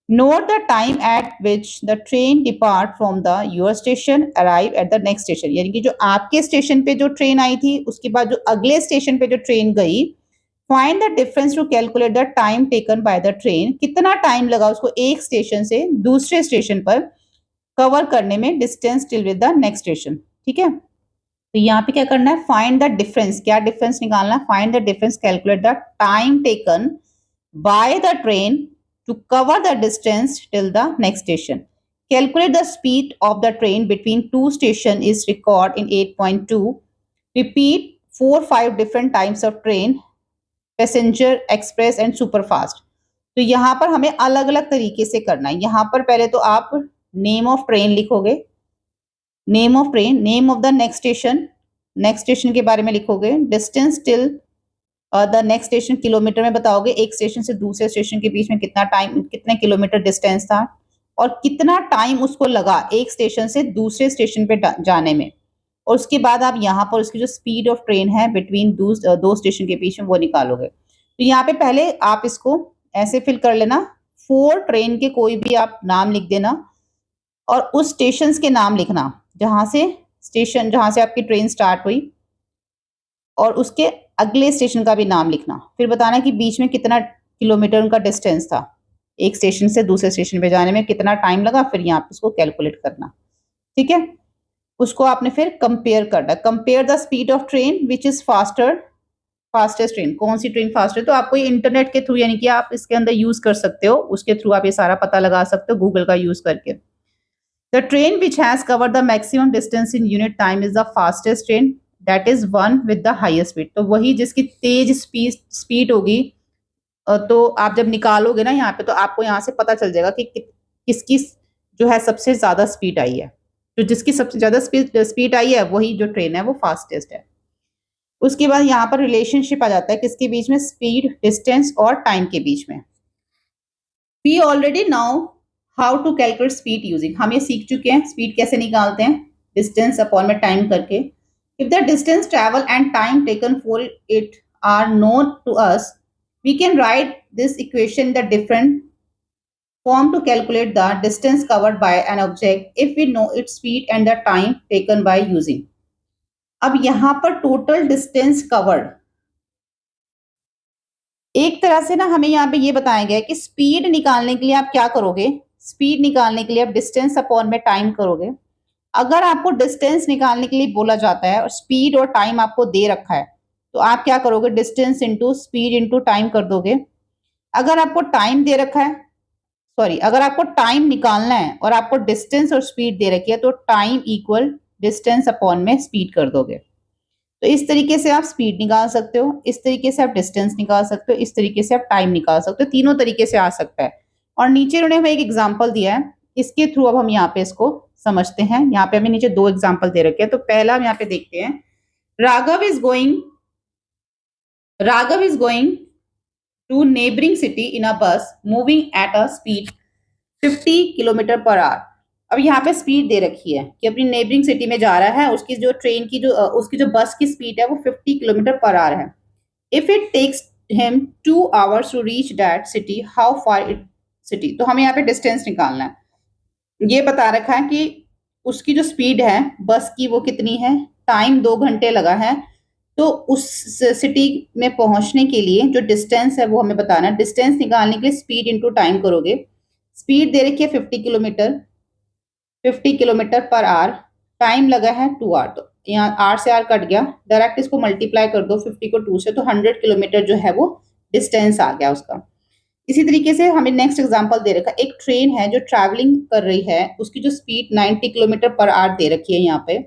Speaker 1: Note the time at which the train depart from the your station arrive at the next station. यानी कि जो आपके station पे जो train आई थी उसके बाद जो अगले स्टेशन पे जो ट्रेन गई, find the difference to calculate the time taken by the train. कितना टाइम लगा उसको एक स्टेशन से दूसरे स्टेशन पर कवर करने में, distance till with the next station. ठीक है, तो यहाँ पे क्या करना है? Find the difference. क्या डिफरेंस निकालना है? Find the difference, calculate the time taken by the train to cover the distance till the next station. Calculate the speed of the train between two station is record in 8.2। Repeat 4-5 different types of train, passenger, express and superfast. तो यहाँ पर हमें अलग अलग तरीके से करना है। यहाँ पर पहले तो आप नेम ऑफ ट्रेन लिखोगे, name of train, name of the next station, next station के बारे में लिखोगे, distance till the next station, kilometre में बताओगे एक स्टेशन से दूसरे स्टेशन के बीच में कितना टाइम, कितने किलोमीटर डिस्टेंस था, और कितना टाइम उसको लगा एक स्टेशन से दूसरे स्टेशन पे जाने में। और उसके बाद आप यहाँ पर उसकी जो स्पीड ऑफ ट्रेन है बिटवीन दो स्टेशन के बीच में वो निकालोगे। तो यहाँ पे पहले आप इसको ऐसे फिल कर लेना, 4 ट्रेन के कोई भी आप नाम लिख देना, और उस स्टेशन के नाम लिखना जहां से आपकी ट्रेन स्टार्ट हुई, और उसके अगले स्टेशन का भी नाम लिखना। फिर बताना कि बीच में कितना किलोमीटर उनका डिस्टेंस था, एक स्टेशन से दूसरे स्टेशन पे जाने में कितना टाइम लगा, फिर यहाँ पे उसको कैलकुलेट करना। ठीक है, उसको आपने फिर कंपेयर करना। Compare the speed of train which is faster fastest train, कौन सी ट्रेन फास्ट है? तो आपको ये इंटरनेट के थ्रू यानी कि आप इसके अंदर यूज कर सकते हो, उसके थ्रू आप ये सारा पता लगा सकते हो गूगल का यूज करके। The train which has cover the maximum distance in unit time is the fastest train, that is one with the highest speed. तो वही जिसकी तेज स्पीड होगी, तो आप जब निकालोगे ना यहाँ पे, तो आपको यहाँ से पता चल जाएगा कि किसकी जो है सबसे ज्यादा स्पीड आई है। तो जिसकी सबसे ज्यादा स्पीड आई है वही जो ट्रेन है वो फास्टेस्ट है। उसके बाद यहाँ पर रिलेशनशिप आ जाता है किसके बीच में? स्पीड, डिस्टेंस और टाइम के बीच में। We already now how to calculate speed using, हम ये सीख चुके हैं स्पीड कैसे निकालते हैं, डिस्टेंस अपॉन में टाइम करके। If the distance travel and time taken for it are known to us, we can write this equation in the different form to calculate the distance covered by an object if we know its speed and the time taken by using। अब यहां पर total distance covered, एक तरह से ना हमें यहाँ पे ये बताया गया है कि स्पीड निकालने के लिए आप क्या करोगे? स्पीड निकालने के लिए आप डिस्टेंस अपॉन में टाइम करोगे। अगर आपको डिस्टेंस निकालने के लिए बोला जाता है और स्पीड और टाइम आपको दे रखा है, तो आप क्या करोगे? Distance into speed into time कर दोगे। अगर आपको टाइम दे रखा है, सॉरी, अगर आपको टाइम निकालना है और आपको डिस्टेंस और स्पीड दे रखी है, तो टाइम इक्वल डिस्टेंस अपॉन में स्पीड कर दोगे। तो इस तरीके से आप स्पीड निकाल सकते हो, इस तरीके से आप डिस्टेंस निकाल सकते हो, इस तरीके से आप टाइम निकाल सकते हो। तीनों तरीके से आ सकता है। और नीचे उन्होंने हमें एक एग्जाम्पल दिया है, इसके थ्रू अब हम यहाँ पे इसको समझते हैं। यहाँ पे हमें नीचे दो एग्जाम्पल दे रखे हैं। तो पहला हम यहाँ पे देखते हैं, Raghav is going to neighboring city in a bus moving at a speed 50 kilometre per our. अब यहाँ पे स्पीड दे रखी है कि अपनी नेबरिंग सिटी में जा रहा है, उसकी जो ट्रेन की जो उसकी जो बस की स्पीड है वो 50 किलोमीटर पर आवर है। If it takes him 2 hours to reach that city, how far it city. तो हमें यहाँ पे डिस्टेंस निकालना है। ये बता रखा है कि उसकी जो स्पीड है बस की वो कितनी है, टाइम 2 घंटे लगा है। तो उस सिटी में पहुंचने के लिए जो डिस्टेंस है वो हमें बताना है। डिस्टेंस निकालने के लिए स्पीड इंटू टाइम करोगे। स्पीड दे रखी है 50 किलोमीटर पर आवर, टाइम लगा है 2 आवर। तो यहाँ आर से आर कट गया, डायरेक्ट इसको मल्टीप्लाई कर दो 50 को 2 से, तो 100 किलोमीटर जो है वो डिस्टेंस आ गया उसका। इसी तरीके से हमें नेक्स्ट एग्जांपल दे रखा है, एक ट्रेन है जो ट्रैवलिंग कर रही है, उसकी जो स्पीड 90 किलोमीटर पर आवर दे रखी है यहाँ पे।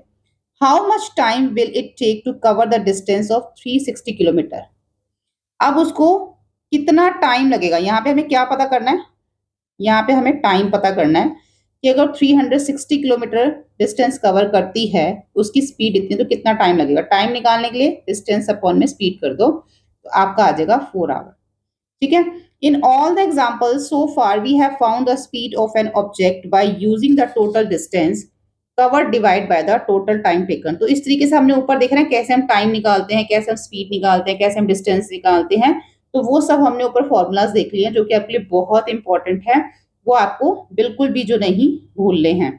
Speaker 1: How much time will it take to cover the distance of 360 kilometre? अब उसको कितना टाइम लगेगा, यहाँ पे हमें क्या पता करना है? यहाँ पे हमें टाइम पता करना है कि अगर 360 किलोमीटर डिस्टेंस कवर करती है, उसकी स्पीड इतनी, तो कितना टाइम लगेगा? टाइम निकालने के लिए डिस्टेंस अपॉन में स्पीड कर दो, तो आपका आ जाएगा 4 आवर। ठीक है। In all the examples so far we have found the speed of an object by using the total distance cover divide by the total time taken. तो इस तरीके से हमने ऊपर देख रहे हैं कैसे हम टाइम निकालते हैं, कैसे हम स्पीड निकालते हैं, कैसे हम डिस्टेंस निकालते हैं। तो वो सब हमने ऊपर फॉर्मूलाज देख लिए हैं जो कि आपके लिए बहुत इंपॉर्टेंट है, वो आपको बिल्कुल भी जो नहीं भूलने हैं।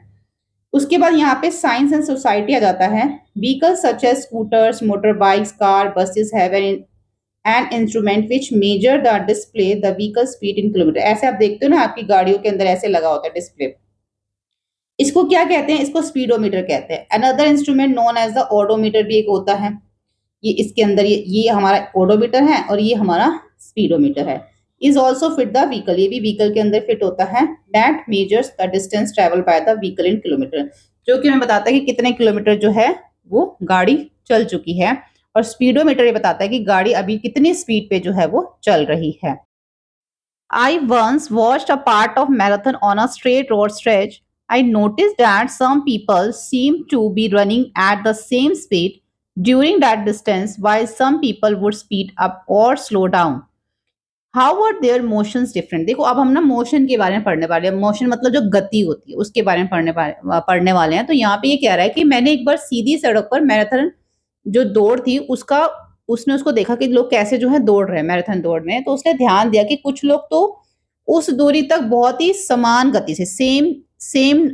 Speaker 1: उसके बाद यहाँ पे साइंस एंड सोसाइटी आ जाता है। Vehicles such as scooters, motor bikes, car, buses have an instrument which measure the display the vehicle speed in kilometre. ऐसे आप देखते हो ना, आपकी गाड़ियों के अंदर ऐसे लगा होता है डिस्प्ले, इसको क्या कहते हैं? इसको स्पीडोमीटर कहते हैं। Another instrument known as the odometer भी एक होता है। ये इसके अंदर ये हमारा ओडोमीटर है और ये हमारा स्पीडोमीटर है। Is also fit the vehicle, ये भी व्हीकल के अंदर फिट होता है। That measures the distance travel by the vehicle in kilometre, जो कि हमें बताता है कि कितने किलोमीटर जो है वो गाड़ी चल चुकी है। और स्पीडोमीटर ये बताता है कि गाड़ी अभी कितनी स्पीड पे जो है वो चल रही है। I once watched a part of marathon on a straight road stretch. I noticed that some people seemed to be running at the same speed during that distance, while some people would speed up or slow down. How were their motions different? देखो अब हम ना motion के बारे में पढ़ने वाले हैं। मोशन मतलब जो गति होती है उसके बारे में पढ़ने वाले हैं। तो यहाँ पे ये कह रहा है कि मैंने एक बार सीधी सड़क पर मैराथन जो दौड़ थी उसने उसको देखा कि लोग कैसे जो है दौड़ रहे हैं मैराथन दौड़ में। तो उसने ध्यान दिया कि कुछ लोग तो उस दूरी तक बहुत ही समान गति से सेम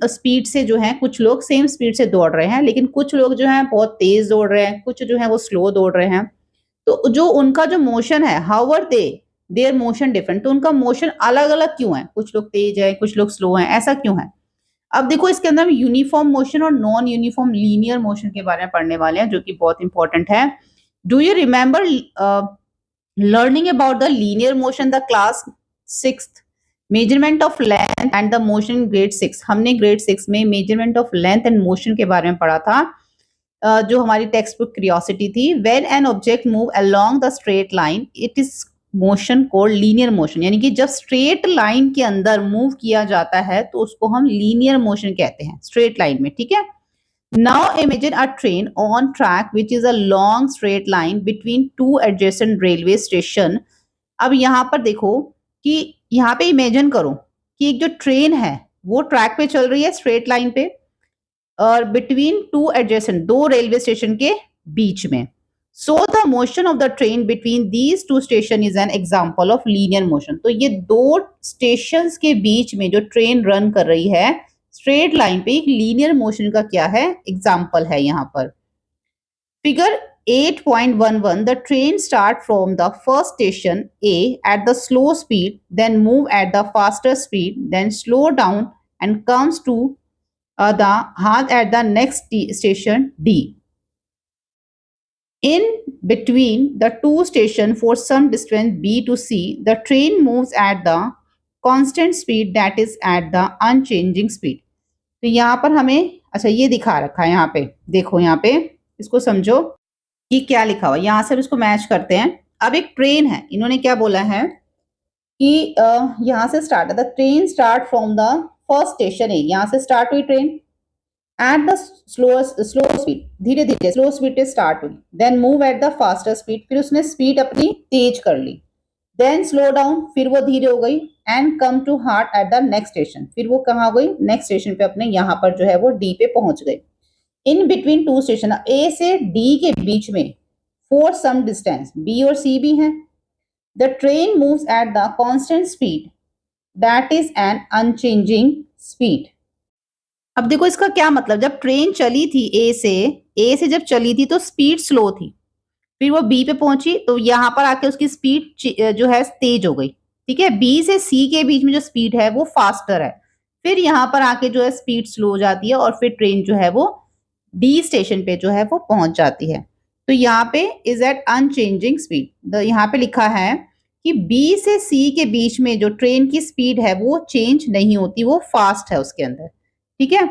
Speaker 1: स्पीड से जो है, कुछ लोग सेम स्पीड से दौड़ रहे हैं, लेकिन कुछ लोग जो है बहुत तेज दौड़ रहे हैं, कुछ जो है वो स्लो दौड़ रहे हैं। तो जो उनका जो मोशन है, how are their motion different, तो उनका मोशन अलग अलग क्यों है? कुछ लोग तेज है, कुछ लोग स्लो है, ऐसा क्यों है? अब देखो इसके अंदर हम यूनिफॉर्म मोशन और नॉन यूनिफॉर्म लीनियर मोशन के बारे में पढ़ने वाले हैं, जो कि बहुत इंपॉर्टेंट है। Do you remember learning about the linear motion the class 6th measurement of length and the motion grade 6? हमने ग्रेड 6 में measurement of length and motion के बारे में पढ़ा था, जो हमारी टेक्स्ट बुक क्यूरियोसिटी थी। When an object move along the straight line it is motion cold linear motion, यानी कि जब स्ट्रेट लाइन के अंदर मूव किया जाता है तो उसको हम लीनियर मोशन कहते हैं, स्ट्रेट लाइन में, ठीक है। Now imagine a train on track which is a long straight line between two adjacent railway station. अब यहाँ पर देखो कि यहाँ पे इमेजिन करो कि एक जो ट्रेन है वो ट्रैक पे चल रही है स्ट्रेट लाइन पे, और बिटवीन टू एडजेसेंट, दो रेलवे स्टेशन के बीच में। So the motion of the train between these two station is an example of linear motion. तो ये दो स्टेशन के बीच में जो ट्रेन रन कर रही है स्ट्रेट लाइन पे, एक लीनियर मोशन का क्या है, एग्जाम्पल है यहाँ पर। Figure 8.11 the train start from the first station A at the slow speed, then move at the faster speed, then slow down and comes to the halt at the next station D. In between the two stations for some distance B to C, the train moves at the constant speed, that is at the unchanging speed. तो यहाँ पर हमें अच्छा ये दिखा रखा है, यहाँ पे देखो, यहाँ पे इसको समझो कि क्या लिखा हुआ है। यहाँ से इसको मैच करते हैं। अब एक ट्रेन है, इन्होंने क्या बोला है कि यहाँ से स्टार्ट है, the train start from the first station है, यहाँ से स्टार्ट हुई train at the slow speed, धीरे धीरे स्लो स्पीड पे स्टार्ट हुई, then move at the faster speed, फिर उसने स्पीड अपनी तेज कर ली, देन स्लो डाउन, फिर वो धीरे हो गई, and come to halt at the next station, फिर वो कहाँ गई, नेक्स्ट स्टेशन पे अपने यहाँ पर जो है वो डी पे पहुंच गई। इन बिटवीन टू स्टेशन, ए से डी के बीच में, फॉर सम डिस्टेंस, बी और सी भी हैं, the train moves at the constant speed, that is an unchanging speed. अब देखो इसका क्या मतलब, जब ट्रेन चली थी ए से जब चली थी तो स्पीड स्लो थी, फिर वो बी पे पहुंची तो यहाँ पर आके उसकी स्पीड जो है तेज हो गई, ठीक है। बी से सी के बीच में जो स्पीड है वो फास्टर है, फिर यहाँ पर आके जो है स्पीड स्लो हो जाती है और फिर ट्रेन जो है वो डी स्टेशन पे जो है वो पहुंच जाती है। तो यहाँ पे इज एट अनचेंजिंग स्पीड, यहाँ पे लिखा है कि बी से सी के बीच में जो ट्रेन की स्पीड है वो चेंज नहीं होती, वो फास्ट है उसके अंदर, ठीक है।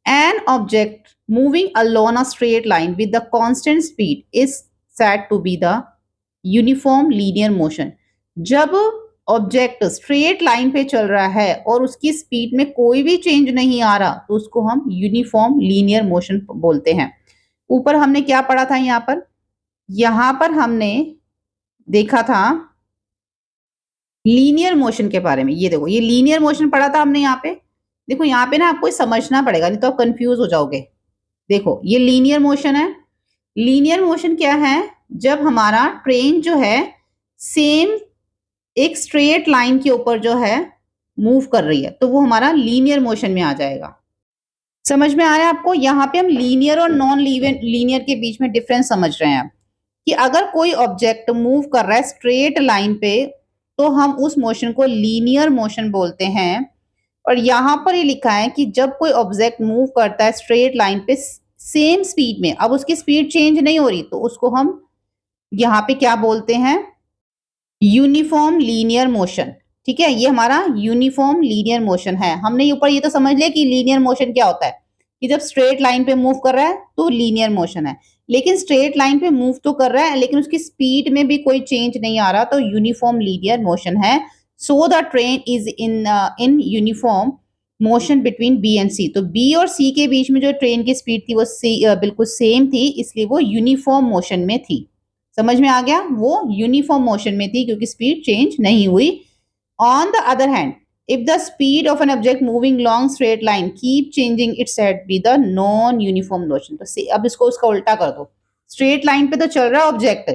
Speaker 1: An object moving along a straight line with the constant speed is said to be the uniform linear motion. जब ऑब्जेक्ट स्ट्रेट लाइन पे चल रहा है और उसकी स्पीड में कोई भी चेंज नहीं आ रहा तो उसको हम यूनिफॉर्म लीनियर मोशन बोलते हैं। ऊपर हमने क्या पढ़ा था, यहाँ पर हमने देखा था लीनियर मोशन के बारे में। ये देखो, ये लीनियर मोशन पढ़ा था हमने यहाँ पे। देखो यहाँ पे ना आपको समझना पड़ेगा, नहीं तो आप कंफ्यूज हो जाओगे। देखो ये लीनियर मोशन है। लीनियर मोशन क्या है, जब हमारा ट्रेन जो है सेम एक स्ट्रेट लाइन के ऊपर जो है मूव कर रही है तो वो हमारा लीनियर मोशन में आ जाएगा। समझ में आ रहा है आपको? यहाँ पे हम लीनियर और नॉन लीनियर के बीच में डिफरेंस समझ रहे हैं कि अगर कोई ऑब्जेक्ट मूव कर रहा है स्ट्रेट लाइन पे तो हम उस मोशन को लीनियर मोशन बोलते हैं। और यहाँ पर ये लिखा है कि जब कोई ऑब्जेक्ट मूव करता है स्ट्रेट लाइन पे सेम स्पीड में, अब उसकी स्पीड चेंज नहीं हो रही, तो उसको हम यहाँ पे क्या बोलते हैं, यूनिफॉर्म लीनियर मोशन। ठीक है, ये हमारा यूनिफॉर्म लीनियर मोशन है। हमने ऊपर ये तो समझ लिया कि लीनियर मोशन क्या होता है, कि जब स्ट्रेट लाइन पे मूव कर रहा है तो लीनियर मोशन है, लेकिन स्ट्रेट लाइन पे मूव तो कर रहा है लेकिन उसकी स्पीड में भी कोई चेंज नहीं आ रहा तो यूनिफॉर्म लीनियर मोशन है। So the train is in uniform motion between B and C. तो बी और सी के बीच में जो ट्रेन की स्पीड थी वो बिल्कुल सेम थी, इसलिए वो यूनिफॉर्म मोशन में थी। समझ में आ गया? वो यूनिफॉर्म मोशन में थी क्योंकि स्पीड चेंज नहीं हुई। On the other hand, if the speed of an object moving long straight line keep changing, it's said be the non-uniform motion। तो अब इसको उसका उल्टा कर दो, स्ट्रेट लाइन पे तो चल रहा है ऑब्जेक्ट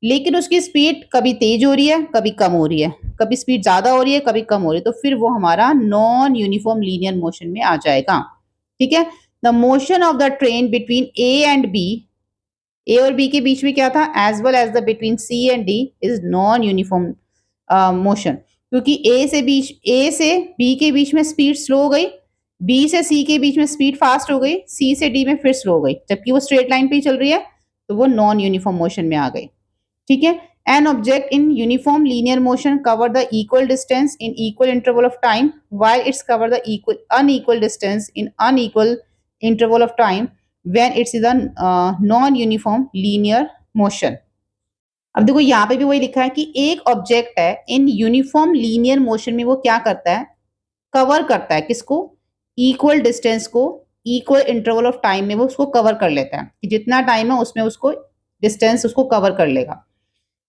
Speaker 1: लेकिन उसकी स्पीड कभी तेज हो रही है कभी कम हो रही है, कभी स्पीड ज्यादा हो रही है कभी कम हो रही है, तो फिर वो हमारा नॉन यूनिफॉर्म लीनियर मोशन में आ जाएगा। ठीक है, the motion of the train between A and B, A और बी के बीच में क्या था, as well as the between C and D is non uniform motion, क्योंकि ए से बी के बीच में स्पीड स्लो हो गई, बी से सी के बीच में स्पीड फास्ट हो गई, सी से डी में फिर स्लो हो गई, जबकि वो स्ट्रेट लाइन पे ही चल रही है। तो वो नॉन यूनिफॉर्म मोशन में आ गई। ठीक है, an object in uniform linear motion cover the equal distance in equal interval of time while it's cover the unequal distance in unequal interval of time when it's in a non-uniform linear motion। अब देखो यहाँ पे भी वही लिखा है कि एक ऑब्जेक्ट है इन यूनिफॉर्म लीनियर मोशन में, वो क्या करता है, कवर करता है किसको, इक्वल डिस्टेंस को इक्वल इंटरवल ऑफ टाइम में वो उसको कवर कर लेता है कि जितना टाइम है उसमें उसको डिस्टेंस उसको कवर कर लेगा।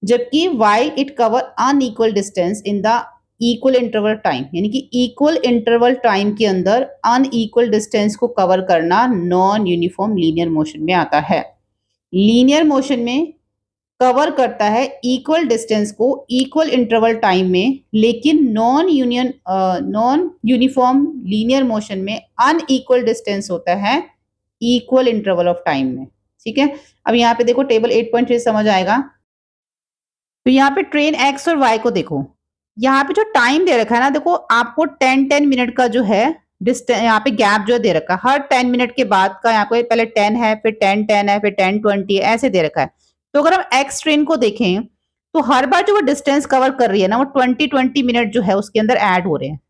Speaker 1: जबकि while it cover unequal distance in the equal interval time, यानी कि इक्वल इंटरवल टाइम के अंदर अनइक्वल डिस्टेंस को कवर करना नॉन यूनिफॉर्म लीनियर मोशन में आता है। लीनियर मोशन में कवर करता है इक्वल डिस्टेंस को इक्वल इंटरवल टाइम में, लेकिन नॉन यूनिफॉर्म लीनियर मोशन में अनइक्वल डिस्टेंस होता है इक्वल इंटरवल ऑफ टाइम में। ठीक है, अब यहाँ पे देखो टेबल 8.3 समझ आएगा। तो यहाँ पे ट्रेन एक्स और वाई को देखो, यहाँ पे जो टाइम दे रखा है ना, देखो आपको 10 मिनट का जो है डिस्टेंस, यहाँ पे गैप जो दे रखा है, हर 10 मिनट के बाद का यहाँ पे पहले 10 है, फिर 10 है, फिर 10 है, ऐसे दे रखा है। तो अगर हम एक्स ट्रेन को देखें तो हर बार जो वो डिस्टेंस कवर कर रही है ना, वो 20 मिनट जो है उसके अंदर ऐड हो रहे हैं,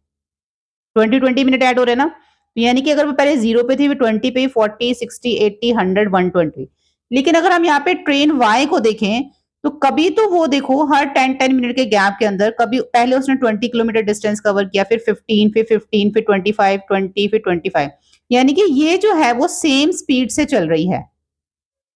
Speaker 1: 20 मिनट ऐड हो रहे हैं ना। यानी कि अगर वो पहले 0 पे थी, वो 20 पे, 40, 60, 80, 100, 120। लेकिन अगर हम यहाँ पे ट्रेन वाई को देखें तो कभी तो वो देखो हर 10 मिनट के गैप के अंदर, कभी पहले उसने 20 किलोमीटर डिस्टेंस कवर किया, फिर 15, फिर 15, फिर 25, 20, फिर 25। यानी कि ये जो है वो सेम स्पीड से चल रही है।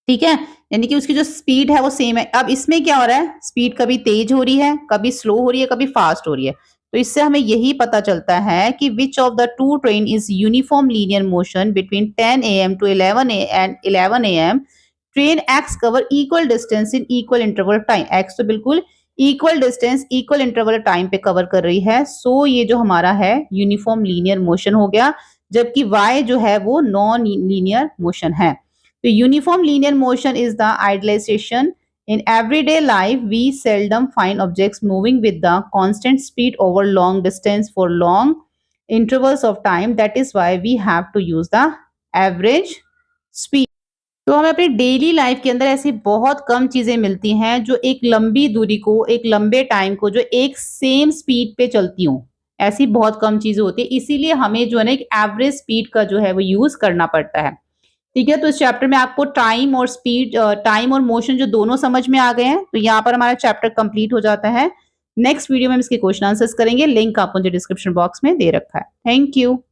Speaker 1: ठीक है, यानी कि उसकी जो स्पीड है वो सेम है। अब इसमें क्या हो रहा है, स्पीड कभी तेज हो रही है, कभी स्लो हो रही है, कभी फास्ट हो रही है। तो इससे हमें यही पता चलता है कि which of the two train is uniform linear motion between 10 AM to 11 AM। Train x cover equal distance in equal interval time. X तो बिल्कुल equal distance equal interval time पे कवर कर रही है, सो ये जो हमारा है यूनिफॉर्म लीनियर मोशन हो गया। जबकि वाई जो है वो नॉन लीनियर मोशन है। तो uniform linear motion is the idealisation. In everyday life, we seldom find objects moving with the constant speed over long distance for long intervals of time. That is why we have to use the average speed. तो हमें अपनी daily life के अंदर ऐसी बहुत कम चीजें मिलती हैं जो एक लंबी दूरी को, एक लंबे टाइम को, जो एक सेम स्पीड पे चलती हों। ऐसी बहुत कम चीजें होती है, इसीलिए हमें जो है ना एक एवरेज स्पीड का जो है वो यूज करना पड़ता है। ठीक है, तो इस चैप्टर में आपको टाइम और स्पीड, टाइम और मोशन जो दोनों समझ में आ गए हैं, तो यहाँ पर हमारा चैप्टर कंप्लीट हो जाता है। नेक्स्ट वीडियो में हम इसके क्वेश्चन आंसर्स करेंगे। लिंक आपको जो डिस्क्रिप्शन बॉक्स में दे रखा है। Thank you.